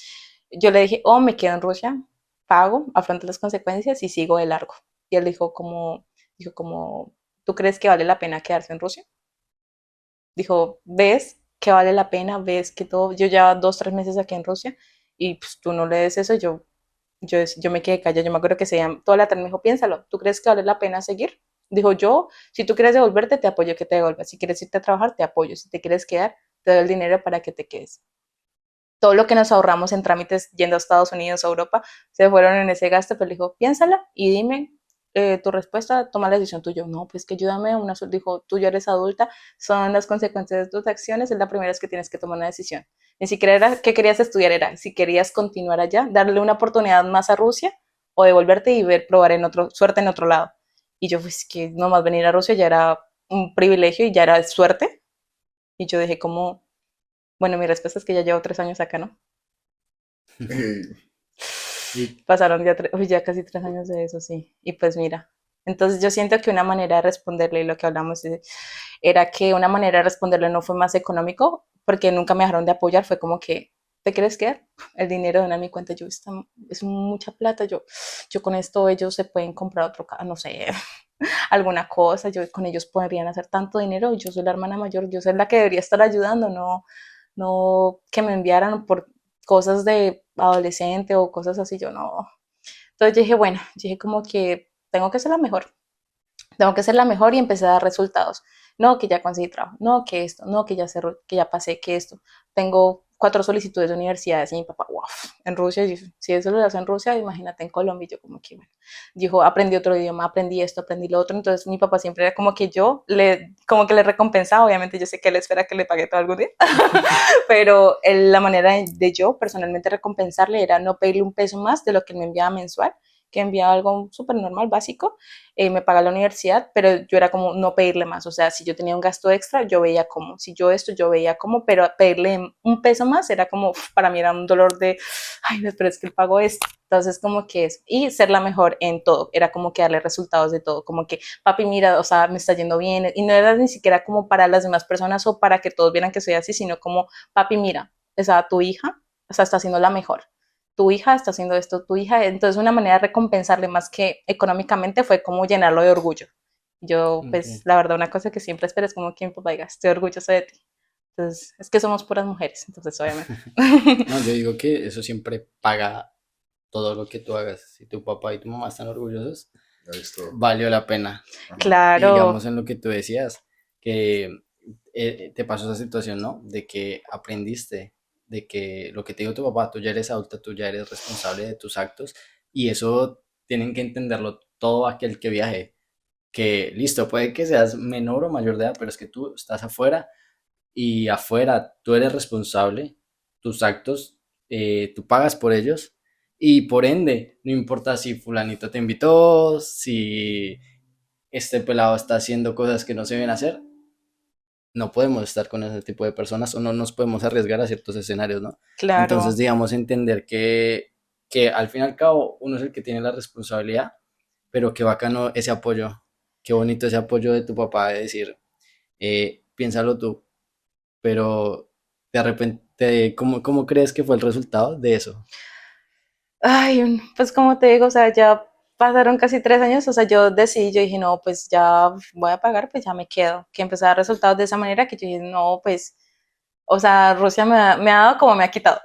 [SPEAKER 1] Yo le dije, oh, me quedo en Rusia, pago, afronto las consecuencias y sigo de largo. Y él dijo como, ¿tú crees que vale la pena quedarse en Rusia? Dijo, ¿ves que vale la pena? ¿Ves que todo? Yo ya 2, 3 meses aquí en Rusia y pues tú no le des eso, yo me quedé callada, yo me acuerdo que se llama, toda la tarde me dijo, piénsalo, ¿tú crees que vale la pena seguir? Dijo, yo, si tú quieres devolverte, te apoyo que te devuelvas. Si quieres irte a trabajar, te apoyo. Si te quieres quedar, te doy el dinero para que te quedes. Todo lo que nos ahorramos en trámites yendo a Estados Unidos o Europa se fueron en ese gasto, pero le dijo, piénsala y dime tu respuesta, toma la decisión tuya. No, pues que ayúdame, dijo, tú ya eres adulta, son las consecuencias de tus acciones, es la primera vez que tienes que tomar una decisión. Ni siquiera era qué querías estudiar, era si querías continuar allá, darle una oportunidad más a Rusia o devolverte y probar suerte en otro lado. Y yo, pues que nomás venir a Rusia ya era un privilegio y ya era suerte. Y yo dije como, bueno, mi respuesta es que ya llevo 3 años acá, ¿no?
[SPEAKER 2] Eh,
[SPEAKER 3] Y
[SPEAKER 1] Pasaron ya, uy, ya casi 3 años de eso, sí. Y pues mira, entonces yo siento que una manera de responderle, y lo que hablamos, era que una manera de responderle no fue más económico, porque nunca me dejaron de apoyar, fue como que, ¿te quieres quedar? El dinero de mi cuenta, yo, es mucha plata, yo con esto ellos se pueden comprar otro, no sé, alguna cosa, yo con ellos podrían hacer tanto dinero, yo soy la hermana mayor, yo soy la que debería estar ayudando, no que me enviaran por cosas de adolescente o cosas así, yo no. Entonces yo dije, bueno, yo dije como que tengo que ser la mejor y empecé a dar resultados. No, que ya conseguí trabajo, no, que esto, no, que ya cerró, que ya pasé, que esto. Tengo 4 solicitudes de universidades y mi papá, wow, en Rusia, si eso lo hace en Rusia, imagínate en Colombia, y yo como que, bueno, dijo, aprendí otro idioma, aprendí esto, aprendí lo otro, entonces mi papá siempre era como que como que le recompensaba, obviamente yo sé que él espera que le pague todo algún día, pero la manera de yo personalmente recompensarle era no pedirle un peso más de lo que él me enviaba mensual, que enviaba algo súper normal, básico, me paga la universidad, pero yo era como no pedirle más, o sea, si yo tenía un gasto extra, yo veía cómo, si yo esto, yo veía cómo, pero pedirle un peso más era como, para mí era un dolor de, ay, no, pero es que él pagó esto, entonces como que es, y ser la mejor en todo, era como que darle resultados de todo, como que, papi, mira, o sea, me está yendo bien, y no era ni siquiera como para las demás personas o para que todos vieran que soy así, sino como, papi, mira, o sea, tu hija, o sea, está siendo la mejor, tu hija está haciendo esto, tu hija, entonces una manera de recompensarle más que económicamente fue como llenarlo de orgullo. Yo, pues,
[SPEAKER 3] ok.
[SPEAKER 1] la verdad, una cosa que siempre espero es como que mi papá diga, estoy orgulloso de ti. Entonces, es que somos puras mujeres, entonces, obviamente.
[SPEAKER 3] No, yo digo que eso siempre paga todo lo que tú hagas. Si tu papá y tu mamá están orgullosos,
[SPEAKER 2] ahí está.
[SPEAKER 3] valió la pena.
[SPEAKER 2] Ajá.
[SPEAKER 3] Y digamos
[SPEAKER 1] Claro,
[SPEAKER 3] en lo que tú decías, que te pasó esa situación, ¿no? De que aprendiste, de que lo que te dijo tu papá, tú ya eres adulta, tú ya eres responsable de tus actos y eso tienen que entenderlo todo aquel que viaje. Que listo, puede que seas menor o mayor de edad, pero es que tú estás afuera y afuera tú eres responsable, tus actos, tú pagas por ellos y por ende, no importa si fulanito te invitó, si este pelado está haciendo cosas que no se deben hacer, no podemos estar con ese tipo de personas o no nos podemos arriesgar a ciertos escenarios, ¿no? Entonces,
[SPEAKER 1] claro.
[SPEAKER 3] digamos, entender que al fin y al cabo uno es el que tiene la responsabilidad, pero qué bacano ese apoyo, qué bonito ese apoyo de tu papá de decir, piénsalo tú, pero de repente, ¿cómo crees que fue el resultado de eso?
[SPEAKER 1] Ay, pues como te digo, o sea, ya pasaron casi 3 años, o sea, yo decidí, yo dije, no, pues ya voy a pagar, pues ya me quedo. Que empecé a dar resultados de esa manera que yo dije, no, pues, o sea, Rusia me ha dado como me ha quitado.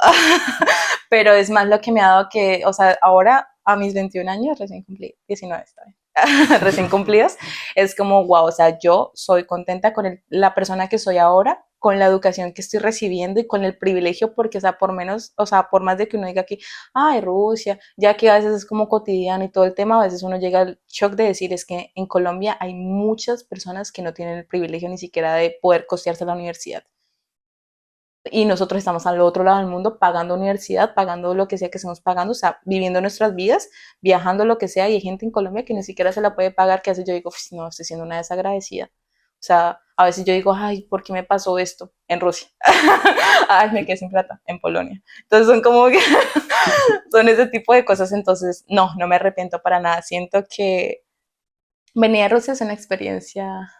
[SPEAKER 1] Pero es más lo que me ha dado que, o sea, ahora a mis 21 años, recién cumplí, 19 está bien, recién cumplidos, es como, wow, o sea, yo soy contenta con la persona que soy ahora, con la educación que estoy recibiendo y con el privilegio, porque, o sea, por menos, o sea, por más de que uno diga aquí, ay, Rusia, ya que a veces es como cotidiano y todo el tema, a veces uno llega al shock de decir, es que en Colombia hay muchas personas que no tienen el privilegio ni siquiera de poder costearse la universidad y nosotros estamos al otro lado del mundo pagando universidad, pagando lo que sea que estemos pagando, o sea, viviendo nuestras vidas, viajando lo que sea, y hay gente en Colombia que ni siquiera se la puede pagar, que a veces yo digo, no, estoy siendo una desagradecida. O sea, a veces yo digo, ay, ¿por qué me pasó esto en Rusia? Ay, me quedé sin plata en Polonia. Entonces son como que son ese tipo de cosas, entonces no me arrepiento para nada. Siento que venir a Rusia es una experiencia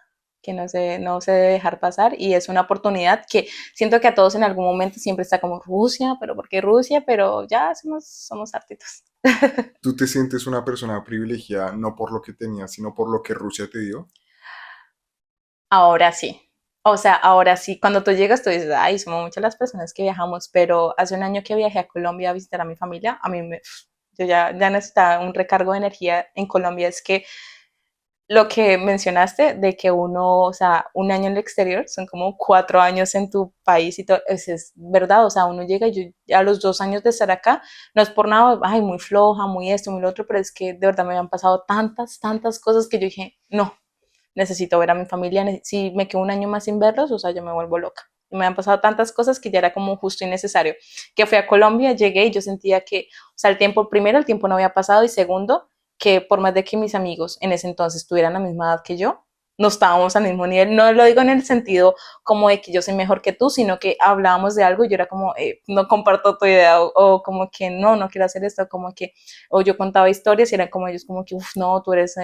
[SPEAKER 1] que no se debe dejar pasar y es una oportunidad que siento que a todos en algún momento siempre está como Rusia, pero ¿por qué Rusia? Pero ya somos hartitos.
[SPEAKER 2] ¿Tú te sientes una persona privilegiada no por lo que tenías, sino por lo que Rusia te dio?
[SPEAKER 1] Ahora sí. O sea, ahora sí, cuando tú llegas, tú dices, ay, somos muchas las personas que viajamos, pero hace un año que viajé a Colombia a visitar a mi familia, yo ya necesitaba un recargo de energía en Colombia. Es que lo que mencionaste de que uno, o sea, un año en el exterior son como 4 años en tu país y todo, es verdad, o sea, uno llega y yo a los 2 años de estar acá, no es por nada, ay, muy floja, muy esto, muy lo otro, pero es que de verdad me habían pasado tantas cosas que yo dije, no, necesito ver a mi familia, si me quedo un año más sin verlos, o sea, yo me vuelvo loca. Y me han pasado tantas cosas que ya era como justo y necesario. Que fui a Colombia, llegué y yo sentía que, o sea, primero, el tiempo no había pasado y segundo, que por más de que mis amigos en ese entonces tuvieran la misma edad que yo, no estábamos al mismo nivel. No lo digo en el sentido como de que yo soy mejor que tú, sino que hablábamos de algo y yo era como, no comparto tu idea, o como que no, no quiero hacer esto, como que, o yo contaba historias y eran como ellos, como que, uff, no, tú eres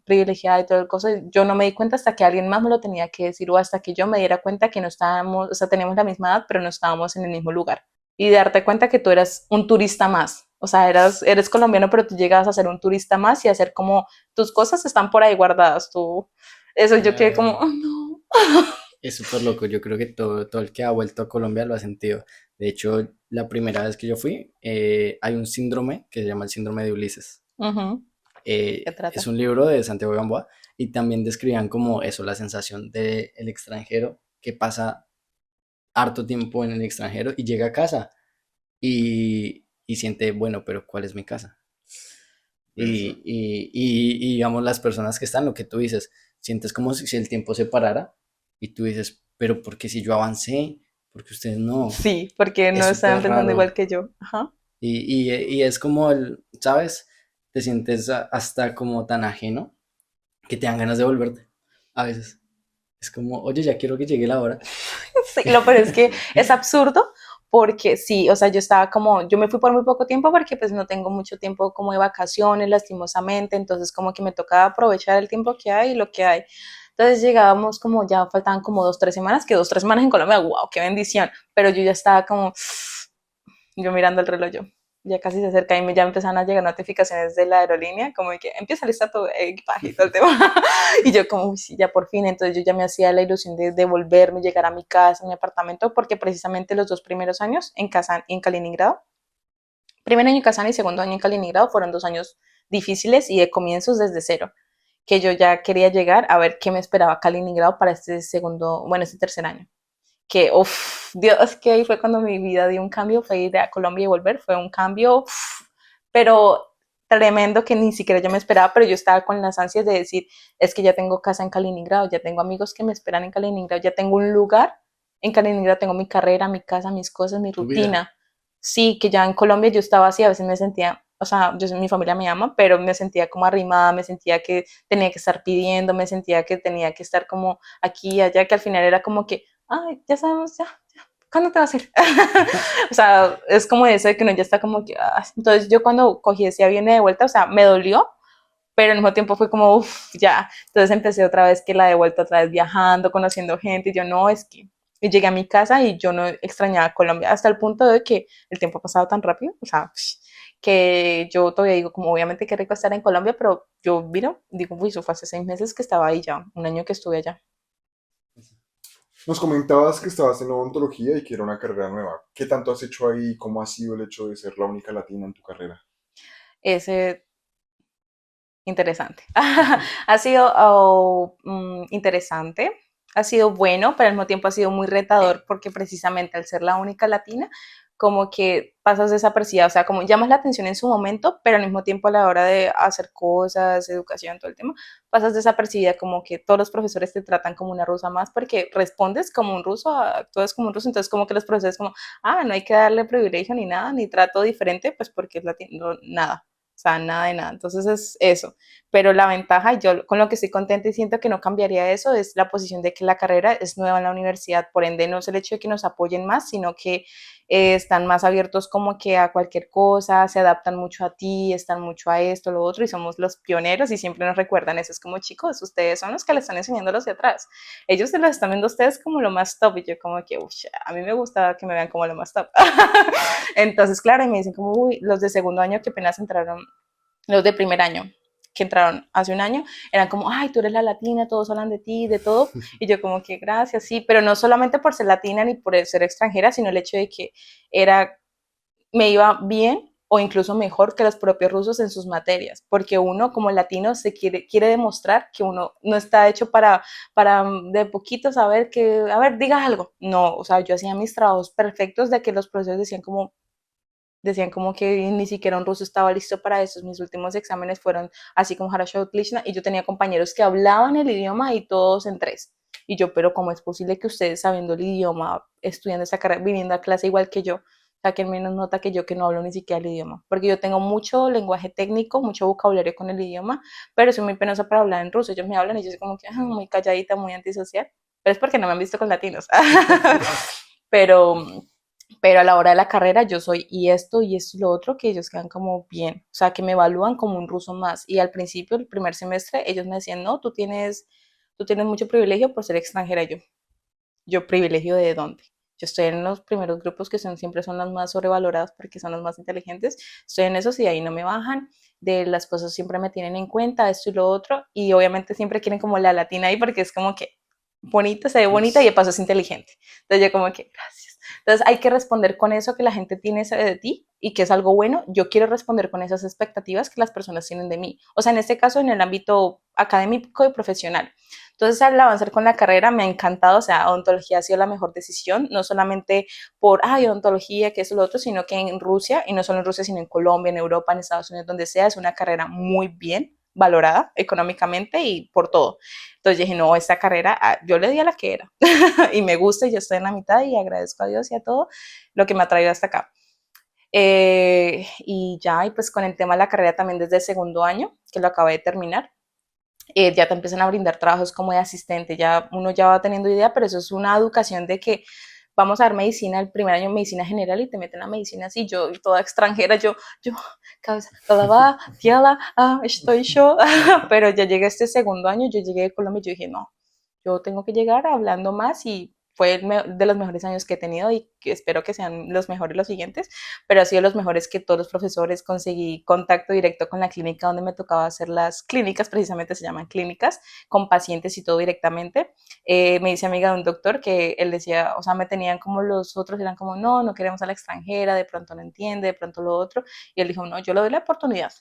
[SPEAKER 1] privilegiada y todo el cosa. Yo no me di cuenta hasta que alguien más me lo tenía que decir o hasta que yo me diera cuenta que no estábamos, o sea, teníamos la misma edad, pero no estábamos en el mismo lugar. Y darte cuenta que tú eras un turista más. O sea, eres colombiano, pero tú llegas a ser un turista más y a hacer como tus cosas están por ahí guardadas. Tú, eso yo quedé como,
[SPEAKER 3] Claro.
[SPEAKER 1] oh, no.
[SPEAKER 3] Es súper loco, yo creo que todo el que ha vuelto a Colombia lo ha sentido. De hecho, la primera vez que yo fui, hay un síndrome que se llama el síndrome de Ulises.
[SPEAKER 1] Ujú. ¿Qué
[SPEAKER 3] Es
[SPEAKER 1] trata?
[SPEAKER 3] un libro de Santiago Gamboa y también describían como eso, la sensación del extranjero que pasa harto tiempo en el extranjero y llega a casa y siente, bueno, pero ¿cuál es mi casa?
[SPEAKER 2] Eso.
[SPEAKER 3] Y digamos las personas que están, lo que tú dices, sientes como si el tiempo se parara y tú dices, pero ¿por qué si yo avancé? Porque ustedes no.
[SPEAKER 1] Sí, porque
[SPEAKER 3] Es
[SPEAKER 1] no estaban
[SPEAKER 3] súper
[SPEAKER 1] pensando igual
[SPEAKER 3] raro.
[SPEAKER 1] que yo. Ajá.
[SPEAKER 3] Y es como el, ¿sabes? Te sientes hasta como tan ajeno que te dan ganas de volverte. A veces. Es como, oye, ya quiero que llegue la hora.
[SPEAKER 1] Sí, lo peor es que es absurdo porque sí, o sea, yo estaba como, yo me fui por muy poco tiempo porque pues no tengo mucho tiempo como de vacaciones, lastimosamente, entonces como que me tocaba aprovechar el tiempo que hay y lo que hay. Entonces llegábamos como, ya faltaban como 2, 3 semanas, que 2, 3 semanas en Colombia, wow, qué bendición, pero yo ya estaba como, yo mirando el reloj, yo, ya casi se acerca y ya me empezaron a llegar notificaciones de la aerolínea, como de que empieza a listar tu equipaje y todo el tema. Y yo como, uy, sí, ya por fin, entonces yo ya me hacía la ilusión de devolverme, llegar a mi casa, a mi apartamento, porque precisamente los 2 primeros años en Kazán y en Kaliningrado, primer año en Kazán y segundo año en Kaliningrado fueron 2 años difíciles y de comienzos desde cero, que yo ya quería llegar a ver qué me esperaba Kaliningrado para este segundo, bueno, este tercer año. Que, uff, Dios, que ahí fue cuando mi vida dio un cambio, fue ir a Colombia y volver, fue un cambio, pero tremendo que ni siquiera yo me esperaba, pero yo estaba con las ansias de decir, es que ya tengo casa en Kaliningrado, ya tengo amigos que me esperan en Kaliningrado, ya tengo un lugar en Kaliningrado, tengo mi carrera, mi casa, mis cosas, mi
[SPEAKER 3] Tu vida.
[SPEAKER 1] rutina. Sí, que ya en Colombia yo estaba así, a veces me sentía, o sea, mi familia me ama, pero me sentía como arrimada, me sentía que tenía que estar pidiendo, me sentía que tenía que estar como aquí y allá, que al final era como que, ay, ya sabemos, ya, ¿cuándo te vas a ir? O sea, es como eso de que uno ya está como que, ah. Entonces yo cuando cogí ese avión de vuelta, o sea, me dolió, pero al mismo tiempo fue como, uff, ya. Entonces empecé otra vez que la de vuelta, otra vez viajando, conociendo gente, y yo no, es que, y llegué a mi casa y yo no extrañaba Colombia, hasta el punto de que el tiempo ha pasado tan rápido, o sea, que yo todavía digo, como obviamente qué rico estar en Colombia, pero yo vino, digo, uy, eso fue hace 6 meses que estaba ahí ya, un año que estuve allá.
[SPEAKER 2] Nos comentabas que estabas en odontología y que era una carrera nueva. ¿Qué tanto has hecho ahí? ¿Cómo ha sido el hecho de ser la única latina en tu carrera?
[SPEAKER 1] Ese interesante. Ha sido interesante, ha sido bueno, pero al mismo tiempo ha sido muy retador porque precisamente al ser la única latina, como que pasas desapercibida, o sea, como llamas la atención en su momento, pero al mismo tiempo a la hora de hacer cosas, educación, todo el tema, pasas desapercibida, como que todos los profesores te tratan como una rusa más porque respondes como un ruso, actúas como un ruso, entonces como que los profesores como, ah, no hay que darle privilegio ni nada, ni trato diferente, pues porque es latino, nada. O sea, nada de nada. Entonces es eso. Pero la ventaja, yo con lo que estoy contenta y siento que no cambiaría eso, es la posición de que la carrera es nueva en la universidad. Por ende, no es el hecho de que nos apoyen más, sino que están más abiertos como que a cualquier cosa, se adaptan mucho a ti, están mucho a esto, lo otro, y somos los pioneros y siempre nos recuerdan eso. Es como, chicos, ustedes son los que le están enseñando los de atrás. Ellos se los están viendo a ustedes como lo más top y yo como que, uff, a mí me gusta que me vean como lo más top. Entonces, claro, y me dicen como, uy, los de segundo año que apenas entraron, los de primer año, que entraron hace un año, eran como, ay, tú eres la latina, todos hablan de ti, de todo, y yo como que gracias, sí, pero no solamente por ser latina ni por ser extranjera, sino el hecho de que era, me iba bien o incluso mejor que los propios rusos en sus materias, porque uno como latino se quiere demostrar que uno no está hecho para de poquito saber que, a ver, diga algo. No, o sea, yo hacía mis trabajos perfectos de que los profesores decían como que ni siquiera un ruso estaba listo para eso. Mis últimos exámenes fueron así como Harasho Klishna y yo tenía compañeros que hablaban el idioma y todos en tres. Y yo, pero ¿cómo es posible que ustedes sabiendo el idioma, estudiando esta carrera, viniendo a clase igual que yo? sea, que menos nota que yo que no hablo ni siquiera el idioma, porque yo tengo mucho lenguaje técnico, mucho vocabulario con el idioma, pero soy muy penosa para hablar en ruso. Ellos me hablan y yo soy como que muy calladita, muy antisocial, pero es porque no me han visto con latinos. pero, pero a la hora de la carrera yo soy y esto y lo otro, que ellos quedan como bien, o sea, que me evalúan como un ruso más. Y al principio, el primer semestre, ellos me decían, no, tú tienes mucho privilegio por ser extranjera. Yo privilegio de dónde. Yo estoy en los primeros grupos que siempre son los más sobrevalorados porque son los más inteligentes. Estoy en esos y de ahí no me bajan. De las cosas siempre me tienen en cuenta, esto y lo otro. Y obviamente siempre quieren como la latina ahí porque es como que bonita, se ve bonita y de paso es inteligente. Entonces yo como que, gracias. Entonces hay que responder con eso que la gente tiene de ti y que es algo bueno. Yo quiero responder con esas expectativas que las personas tienen de mí. O sea, en este caso en el ámbito académico y profesional. Entonces, al avanzar con la carrera me ha encantado, o sea, odontología ha sido la mejor decisión, no solamente por, ay, odontología, que es lo otro, sino que en Rusia, y no solo en Rusia, sino en Colombia, en Europa, en Estados Unidos, donde sea, es una carrera muy bien valorada económicamente y por todo. Entonces dije, no, esta carrera, yo le di a la que era, y me gusta, y yo estoy en la mitad, y agradezco a Dios y a todo lo que me ha traído hasta acá. Y ya, y pues con el tema de la carrera también desde el segundo año, que lo acabé de terminar, ya te empiezan a brindar trabajos como de asistente, ya uno ya va teniendo idea, pero eso es una educación de que vamos a dar medicina, el primer año medicina general y te meten a medicina así, yo toda extranjera, yo, cabeza, va, tiela, estoy yo, pero ya llegué este segundo año, yo llegué de Colombia y yo dije, no, yo tengo que llegar hablando más y fue de los mejores años que he tenido y que espero que sean los mejores los siguientes, pero ha sido los mejores que todos los profesores, conseguí contacto directo con la clínica donde me tocaba hacer las clínicas, precisamente se llaman clínicas, con pacientes y todo directamente. Me dice amiga de un doctor que él decía, o sea, me tenían como los otros, eran como, no, no queremos a la extranjera, de pronto no entiende, de pronto lo otro, y él dijo, no, yo le doy la oportunidad,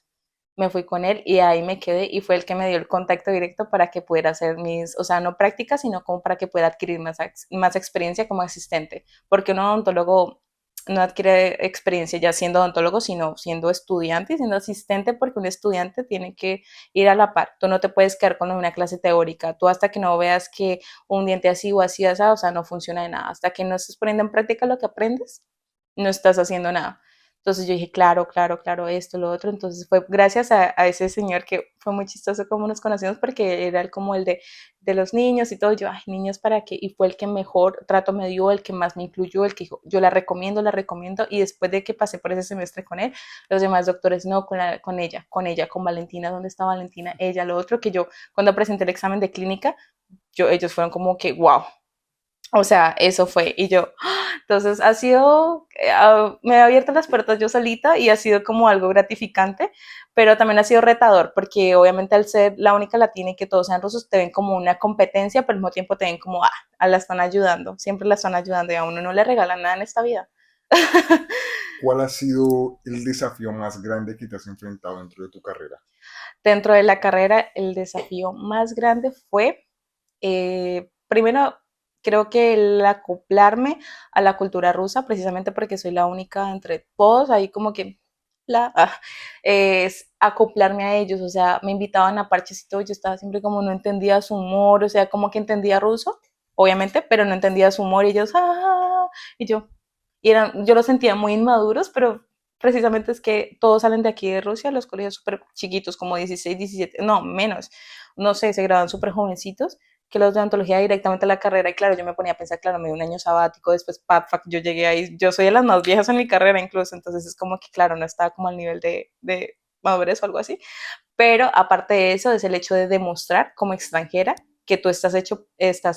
[SPEAKER 1] me fui con él y ahí me quedé y fue el que me dio el contacto directo para que pudiera hacer mis, o sea, no prácticas, sino como para que pueda adquirir más experiencia como asistente, porque un odontólogo no adquiere experiencia ya siendo odontólogo, sino siendo estudiante y siendo asistente, porque un estudiante tiene que ir a la par. Tú no te puedes quedar con una clase teórica. Tú hasta que no veas que un diente así o así, o sea, no funciona de nada. Hasta que no estés poniendo en práctica lo que aprendes, no estás haciendo nada. Entonces yo dije, claro, claro, claro, esto, lo otro. Entonces fue gracias a ese señor que fue muy chistoso como nos conocimos porque era como el de los niños y todo. Yo, ay, niños, ¿para qué? Y fue el que mejor trato me dio, el que más me incluyó, el que dijo, yo la recomiendo, la recomiendo. Y después de que pasé por ese semestre con él, los demás doctores, no, con ella, con Valentina, ¿dónde está Valentina? Ella, lo otro, que yo cuando presenté el examen de clínica, ellos fueron como que, wow. O sea, eso fue. Y yo, entonces ha sido, me ha abierto las puertas yo solita y ha sido como algo gratificante, pero también ha sido retador, porque obviamente al ser la única latina y que todos sean rusos, te ven como una competencia, pero al mismo tiempo te ven como, la están ayudando, siempre la están ayudando y a uno no le regalan nada en esta vida.
[SPEAKER 2] ¿Cuál ha sido el desafío más grande que te has enfrentado dentro de tu carrera?
[SPEAKER 1] Dentro de la carrera, el desafío más grande fue, primero, creo que el acoplarme a la cultura rusa, precisamente porque soy la única entre todos, ahí como que es acoplarme a ellos, o sea, me invitaban a parches y todo, yo estaba siempre como no entendía su humor, o sea, como que entendía ruso, obviamente, pero no entendía su humor y ellos, y yo los sentía muy inmaduros, pero precisamente es que todos salen de aquí de Rusia, los colegios súper chiquitos, como 16, 17, no, menos, no sé, se graduan súper jovencitos, que los de odontología directamente a la carrera, y claro, yo me ponía a pensar, claro, me dio un año sabático, después, yo llegué ahí, yo soy de las más viejas en mi carrera incluso, entonces es como que, claro, no estaba como al nivel de madurez o algo así, pero aparte de eso, es el hecho de demostrar como extranjera que tú estás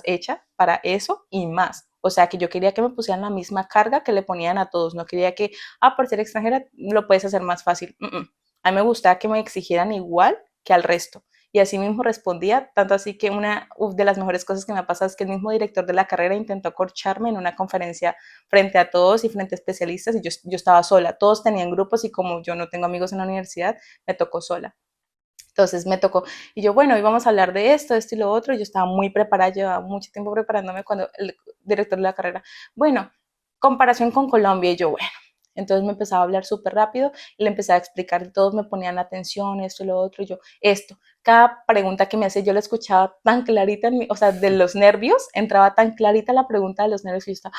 [SPEAKER 1] hecha para eso y más. O sea, que yo quería que me pusieran la misma carga que le ponían a todos. No quería que, por ser extranjera lo puedes hacer más fácil. A mí me gustaba que me exigieran igual que al resto. Y así mismo respondía, tanto así que una de las mejores cosas que me ha pasado es que el mismo director de la carrera intentó corcharme en una conferencia frente a todos y frente a especialistas y yo estaba sola. Todos tenían grupos y como yo no tengo amigos en la universidad, me tocó sola. Entonces me tocó, y yo, bueno, íbamos a hablar de esto y lo otro, y yo estaba muy preparada, llevaba mucho tiempo preparándome cuando el director de la carrera, bueno, comparación con Colombia, y yo, bueno, entonces me empezaba a hablar súper rápido, y le empecé a explicar, y todos me ponían atención, esto y lo otro, y yo, cada pregunta que me hace, yo la escuchaba tan clarita, o sea, de los nervios, entraba tan clarita la pregunta de los nervios, y yo estaba,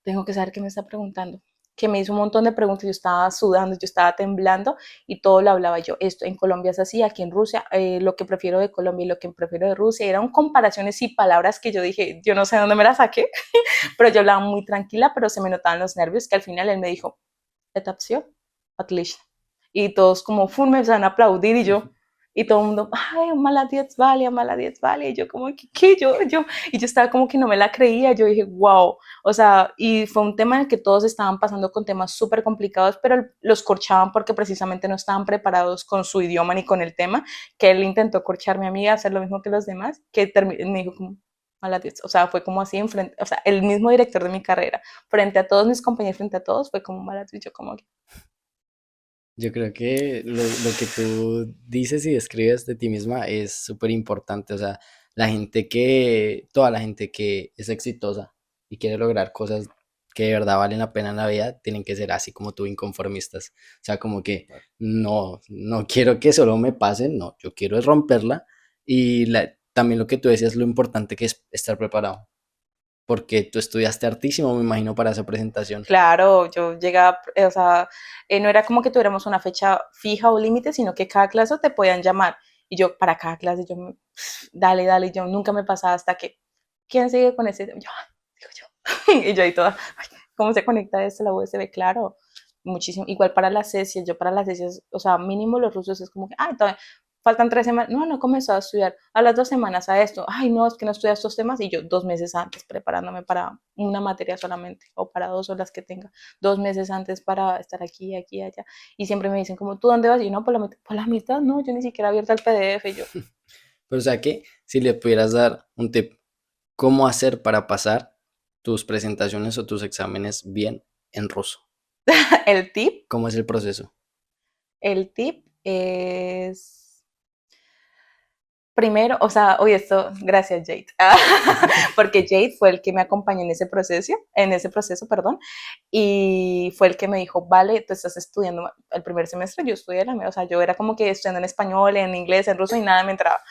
[SPEAKER 1] tengo que saber qué me está preguntando. que me hizo un montón de preguntas, yo estaba sudando, yo estaba temblando y todo lo hablaba yo. Esto en Colombia es así, aquí en Rusia, lo que prefiero de Colombia y lo que prefiero de Rusia, eran comparaciones y palabras que yo dije, yo no sé de dónde me las saqué, pero yo hablaba muy tranquila, pero se me notaban los nervios, que al final él me dijo, etapsio, atlish. Y todos como, fun, me empezaron a aplaudir y yo, y todo el mundo, ay, mala 10 vale, y yo como, ¿qué? Y yo estaba como que no me la creía, yo dije, wow, o sea, y fue un tema en el que todos estaban pasando con temas súper complicados, pero los corchaban porque precisamente no estaban preparados con su idioma ni con el tema, que él intentó corchar a mi amiga, hacer lo mismo que los demás, que me dijo como, mala 10, o sea, fue como así, enfrente, o sea, el mismo director de mi carrera, frente a todos mis compañeros, frente a todos, fue como mala 10, yo como,
[SPEAKER 3] Yo creo que lo que tú dices y describes de ti misma es súper importante. O sea, toda la gente que es exitosa y quiere lograr cosas que de verdad valen la pena en la vida, tienen que ser así como tú, inconformistas. O sea, como que no quiero que solo me pasen, no, yo quiero es romperla. Y también lo que tú decías, lo importante que es estar preparado. Porque tú estudiaste hartísimo, me imagino, para esa presentación.
[SPEAKER 1] claro, yo llegaba, o sea, no era como que tuviéramos una fecha fija o límite, sino que cada clase te podían llamar. Y yo, para cada clase, dale, dale, yo nunca me pasaba hasta que, ¿quién sigue con ese? Yo, digo yo. Y yo ahí toda, "Ay, ¿cómo se conecta esto la USB? Claro, muchísimo. Igual para las sesión, yo para las sesiones, o sea, mínimo los rusos es como que, ay, todavía faltan 3 semanas, no he comenzado a estudiar, a las 2 semanas a esto, ay, no, es que no estudias estos temas, y yo 2 meses antes preparándome para una materia solamente, o para dos o las que tenga, 2 meses antes para estar aquí, aquí, allá, y siempre me dicen como, ¿tú dónde vas? Y yo, no, por la mitad, no, yo ni siquiera he abierto el PDF, y yo,
[SPEAKER 3] Pero o sea que si le pudieras dar un tip, ¿cómo hacer para pasar tus presentaciones o tus exámenes bien en ruso?
[SPEAKER 1] el tip,
[SPEAKER 3] ¿Cómo es el proceso?
[SPEAKER 1] el tip es primero, o sea, oye, esto, gracias Jade, porque Jade fue el que me acompañó en ese proceso, perdón, y fue el que me dijo, vale, tú estás estudiando el primer semestre, yo estudié o sea, yo era como que estudiando en español, en inglés, en ruso y nada me entraba.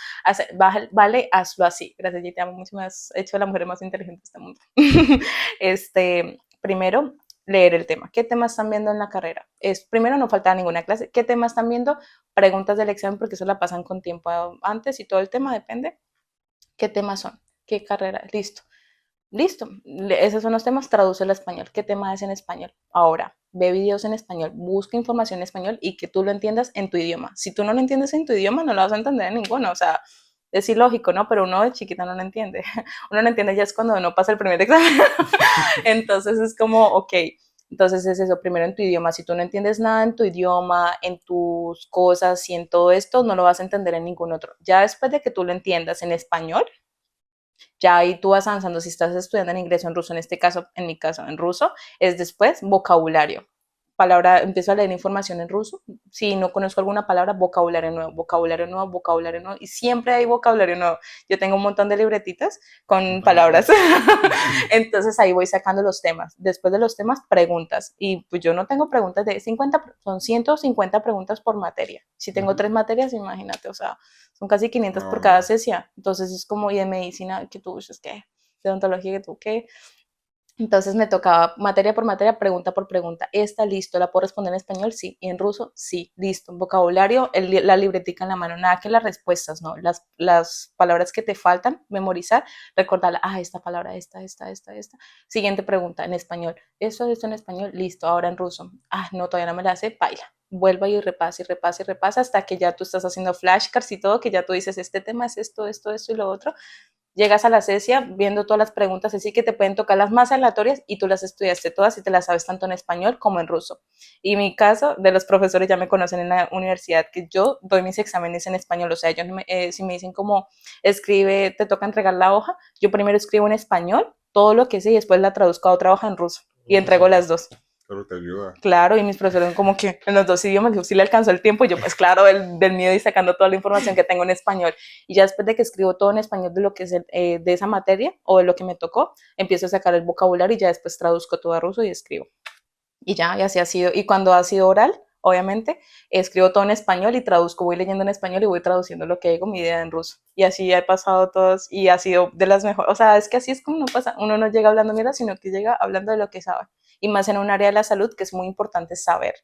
[SPEAKER 1] Vale, hazlo así. Gracias, Jade, te amo mucho, me has hecho la mujer más inteligente de este mundo. Primero, leer el tema. ¿Qué temas están viendo en la carrera? Primero, no falta ninguna clase. ¿Qué temas están viendo? Preguntas del examen, porque eso la pasan con tiempo antes y todo el tema depende. ¿Qué temas son? ¿Qué carrera? Listo. Listo. Esos son los temas, traduce al español. ¿Qué tema es en español? Ahora, ve videos en español, busca información en español y que tú lo entiendas en tu idioma. Si tú no lo entiendes en tu idioma, no lo vas a entender en ninguno. O sea, es ilógico, ¿no? Pero uno de chiquita no lo entiende. Uno lo entiende ya es cuando uno pasa el primer examen. Entonces es como, ok, entonces es eso, primero en tu idioma. Si tú no entiendes nada en tu idioma, en tus cosas y en todo esto, no lo vas a entender en ningún otro. Ya después de que tú lo entiendas en español, ya ahí tú vas avanzando. Si estás estudiando en inglés o en ruso, en este caso, en mi caso, en ruso, es después vocabulario. Empiezo a leer información en ruso. Si no conozco alguna palabra, vocabulario nuevo, vocabulario nuevo, vocabulario nuevo. Y siempre hay vocabulario nuevo. Yo tengo un montón de libretitas con palabras.
[SPEAKER 3] Palabras.
[SPEAKER 1] Entonces ahí voy sacando los temas. Después de los temas, preguntas. Y pues yo no tengo preguntas de 50, son 150 preguntas por materia. Si tengo
[SPEAKER 3] Ujú.
[SPEAKER 1] 3 materias, imagínate, o sea, son casi 500 por cada
[SPEAKER 2] No,
[SPEAKER 1] sesión. Entonces es como, y de medicina, que tú dices, ¿qué? De odontología, que tú, ¿qué? Entonces me tocaba materia por materia, pregunta por pregunta. ¿Esta listo? ¿La puedo responder en español? Sí. ¿Y en ruso? Sí. Listo. Vocabulario, la libretica en la mano. Nada que las respuestas, ¿no? Las palabras que te faltan, memorizar, recordarla. Ah, esta palabra, esta. Siguiente pregunta en español. Esto en español? Listo. Ahora en ruso. Ah, no, todavía no me la sé. Baila. Vuelva y repasa y repasa y repasa hasta que ya tú estás haciendo flashcards y todo, que ya tú dices, este tema es esto y lo otro. Llegas a la cesia viendo todas las preguntas, así que te pueden tocar las más aleatorias y tú las estudiaste todas y te las sabes tanto en español como en ruso. Y mi caso, de los profesores ya me conocen en la universidad, que yo doy mis exámenes en español, o sea, ellos si me dicen como escribe, te toca entregar la hoja, yo primero escribo en español todo lo que sé y después la traduzco a otra hoja en ruso y entrego
[SPEAKER 3] Ruso.
[SPEAKER 1] las dos.
[SPEAKER 2] pero te ayuda.
[SPEAKER 1] Claro, y mis profesores como que en los dos idiomas, yo sí le alcanzó el tiempo, y yo pues claro, del miedo y sacando toda la información que tengo en español. Y ya después de que escribo todo en español de lo que es de esa materia o de lo que me tocó, empiezo a sacar el vocabulario y ya después traduzco todo a ruso y escribo. Y ya, y así ha sido. Y cuando ha sido oral, obviamente, escribo todo en español y traduzco, voy leyendo en español y voy traduciendo lo que digo, mi idea en ruso. Y así he pasado todos y ha sido de las mejores, o sea, es que así es como no pasa, uno no llega hablando mierda, sino que llega hablando de lo que sabe. Y más en un área de la salud que es muy importante saber.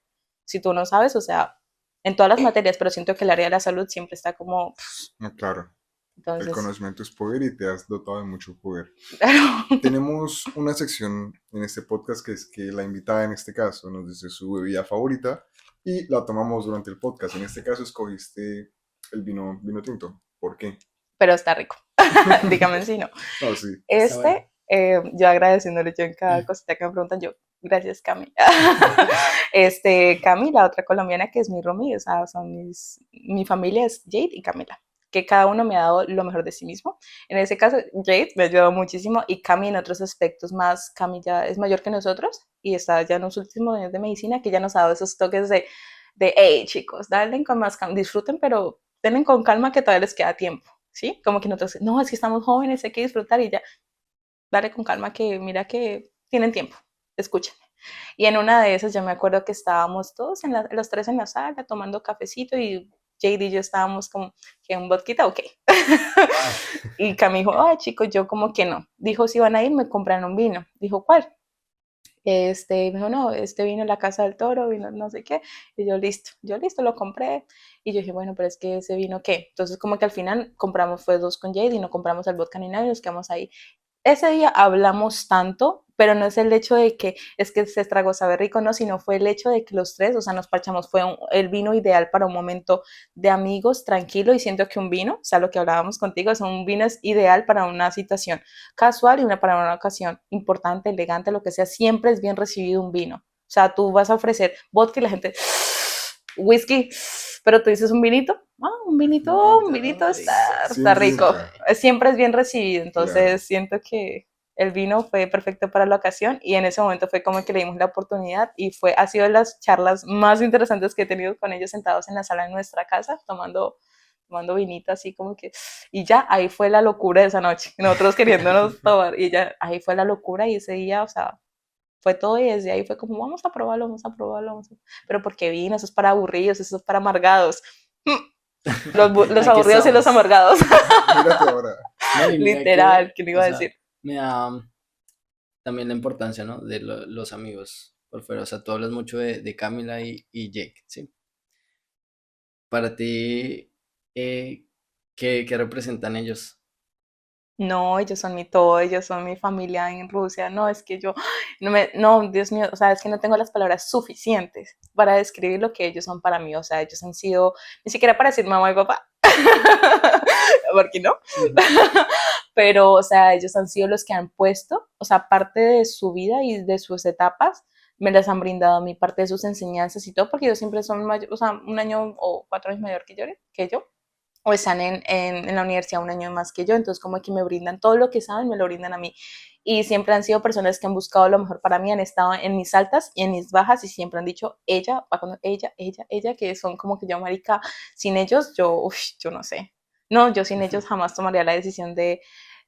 [SPEAKER 1] Si tú no sabes, o sea, en todas las materias, pero siento que el área de la salud siempre está como,
[SPEAKER 2] No, claro, el
[SPEAKER 1] entonces,
[SPEAKER 2] conocimiento es poder y te has dotado de mucho poder.
[SPEAKER 1] claro.
[SPEAKER 2] Tenemos una sección en este podcast que es que la invitada en este caso nos dice su bebida favorita y la tomamos durante el podcast. En este caso escogiste el vino tinto. ¿Por qué?
[SPEAKER 1] Pero está rico. Dígame si no.
[SPEAKER 2] No, sí.
[SPEAKER 3] Está bueno.
[SPEAKER 1] Yo agradeciéndole yo en cada cosita que me preguntan, yo, gracias Cami. Cami, la otra colombiana que es mi roomie, o sea, mi familia es Jade y Camila, que cada uno me ha dado lo mejor de sí mismo. En ese caso, Jade me ha ayudado muchísimo y Cami en otros aspectos más, Cami ya es mayor que nosotros y está ya en los últimos años de medicina, que ya nos ha dado esos toques de hey chicos, dale con más calma, disfruten, pero denle con calma que todavía les queda tiempo. ¿Sí? Como que nosotros, no, es que estamos jóvenes, hay que disfrutar y ya, dale con calma que mira que tienen tiempo, escuchen. Y en una de esas yo me acuerdo que estábamos todos, los tres en la sala, tomando cafecito y JD y yo estábamos como, ¿que un vodka? Ok. Y Cami dijo, ay chicos, yo como que no. Dijo, si van a ir, me compran un vino. Dijo, ¿cuál? Me dijo, no, vino a la Casa del Toro, vino no sé qué, y yo listo, lo compré, y yo dije, bueno, pero es que ese vino, ¿qué? Entonces como que al final compramos, fue dos con Jade, y no compramos el vodka ni nada, y nos quedamos ahí. Ese día hablamos tanto, pero no es el hecho de que es que se estragó sabe rico, no, sino fue el hecho de que los tres, o sea, nos parchamos, fue el vino ideal para un momento de amigos, tranquilo, y siento que un vino, o sea, lo que hablábamos contigo, es un vino es ideal para una situación casual y para una ocasión importante, elegante, lo que sea, siempre es bien recibido un vino. O sea, tú vas a ofrecer vodka y la gente, whisky, pero tú dices un vinito, un vinito está
[SPEAKER 2] Siempre
[SPEAKER 1] rico.
[SPEAKER 2] entra,
[SPEAKER 1] Siempre es bien recibido,
[SPEAKER 2] claro.
[SPEAKER 1] entonces siento que el vino fue perfecto para la ocasión y en ese momento fue como que le dimos la oportunidad y ha sido de las charlas más interesantes que he tenido con ellos sentados en la sala de nuestra casa, tomando vinito así como que, y ya ahí fue la locura de esa noche, nosotros queriéndonos tomar, y ya ahí fue la locura y ese día, o sea, fue todo y desde ahí fue como, vamos a probarlo, vamos a probarlo, pero porque vino, eso es para aburridos, eso es para amargados, los
[SPEAKER 3] Aquí
[SPEAKER 1] aburridos y los
[SPEAKER 3] estamos.
[SPEAKER 1] amargados,
[SPEAKER 2] Mírate ahora.
[SPEAKER 3] No, y mira
[SPEAKER 1] literal,
[SPEAKER 3] que,
[SPEAKER 1] ¿qué le
[SPEAKER 3] o
[SPEAKER 1] iba a
[SPEAKER 3] sea,
[SPEAKER 1] decir?
[SPEAKER 3] me da también la importancia, ¿no? De los amigos por fuera. O sea, tú hablas mucho de Camila y Jake, ¿sí? Para ti, ¿qué representan ellos?
[SPEAKER 1] No, ellos son mi todo, ellos son mi familia en Rusia. No, es que yo, no, Dios mío, o sea, es que no tengo las palabras suficientes para describir lo que ellos son para mí. O sea, ellos han sido, ni siquiera para decir mamá y papá, porque no,
[SPEAKER 3] Ujú.
[SPEAKER 1] pero, o sea, ellos han sido los que han puesto, o sea, parte de su vida y de sus etapas, me las han brindado a mí, parte de sus enseñanzas y todo, porque ellos siempre son mayor, o sea, un año o 4 años mayor que yo o están en la universidad un año más que yo, entonces como que me brindan todo lo que saben, me lo brindan a mí. Y siempre han sido personas que han buscado lo mejor para mí, han estado en mis altas y en mis bajas y siempre han dicho ella, ella, que son como que yo, marica, sin ellos yo no sé. No, yo sin ellos jamás tomaría la decisión de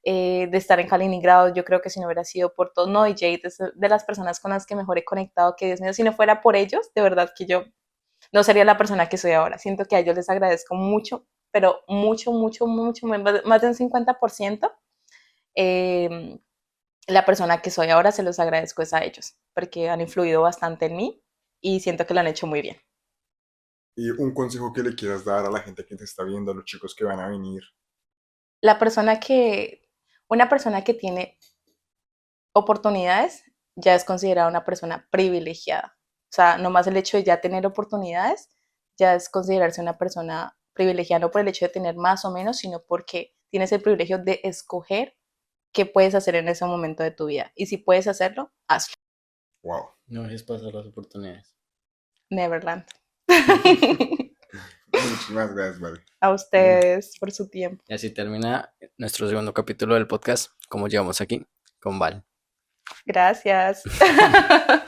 [SPEAKER 1] estar en Kaliningrado. Yo creo que si no hubiera sido por todo, no, y Jade es de las personas con las que mejor he conectado, que Dios mío, si no fuera por ellos, de verdad que yo no sería la persona que soy ahora. Siento que a ellos les agradezco mucho, pero mucho, mucho, mucho, más de un 50%. Eh, la persona que soy ahora se los agradezco es a ellos, porque han influido bastante en mí y siento que lo han hecho muy bien.
[SPEAKER 2] Y un consejo que le quieras dar a la gente que te está viendo, a los chicos que van a venir.
[SPEAKER 1] La persona que, una persona que tiene oportunidades ya es considerada una persona privilegiada. O sea, nomás el hecho de ya tener oportunidades ya es considerarse una persona privilegiada, no por el hecho de tener más o menos, sino porque tienes el privilegio de escoger qué puedes hacer en ese momento de tu vida. Y si puedes hacerlo, hazlo.
[SPEAKER 2] Wow.
[SPEAKER 3] No dejes pasar las oportunidades.
[SPEAKER 1] Neverland.
[SPEAKER 2] Muchísimas gracias, vale.
[SPEAKER 1] A
[SPEAKER 3] Bueno,
[SPEAKER 1] ustedes por su tiempo.
[SPEAKER 3] y así termina nuestro segundo capítulo del podcast. Como llegamos aquí con Val.
[SPEAKER 1] Gracias.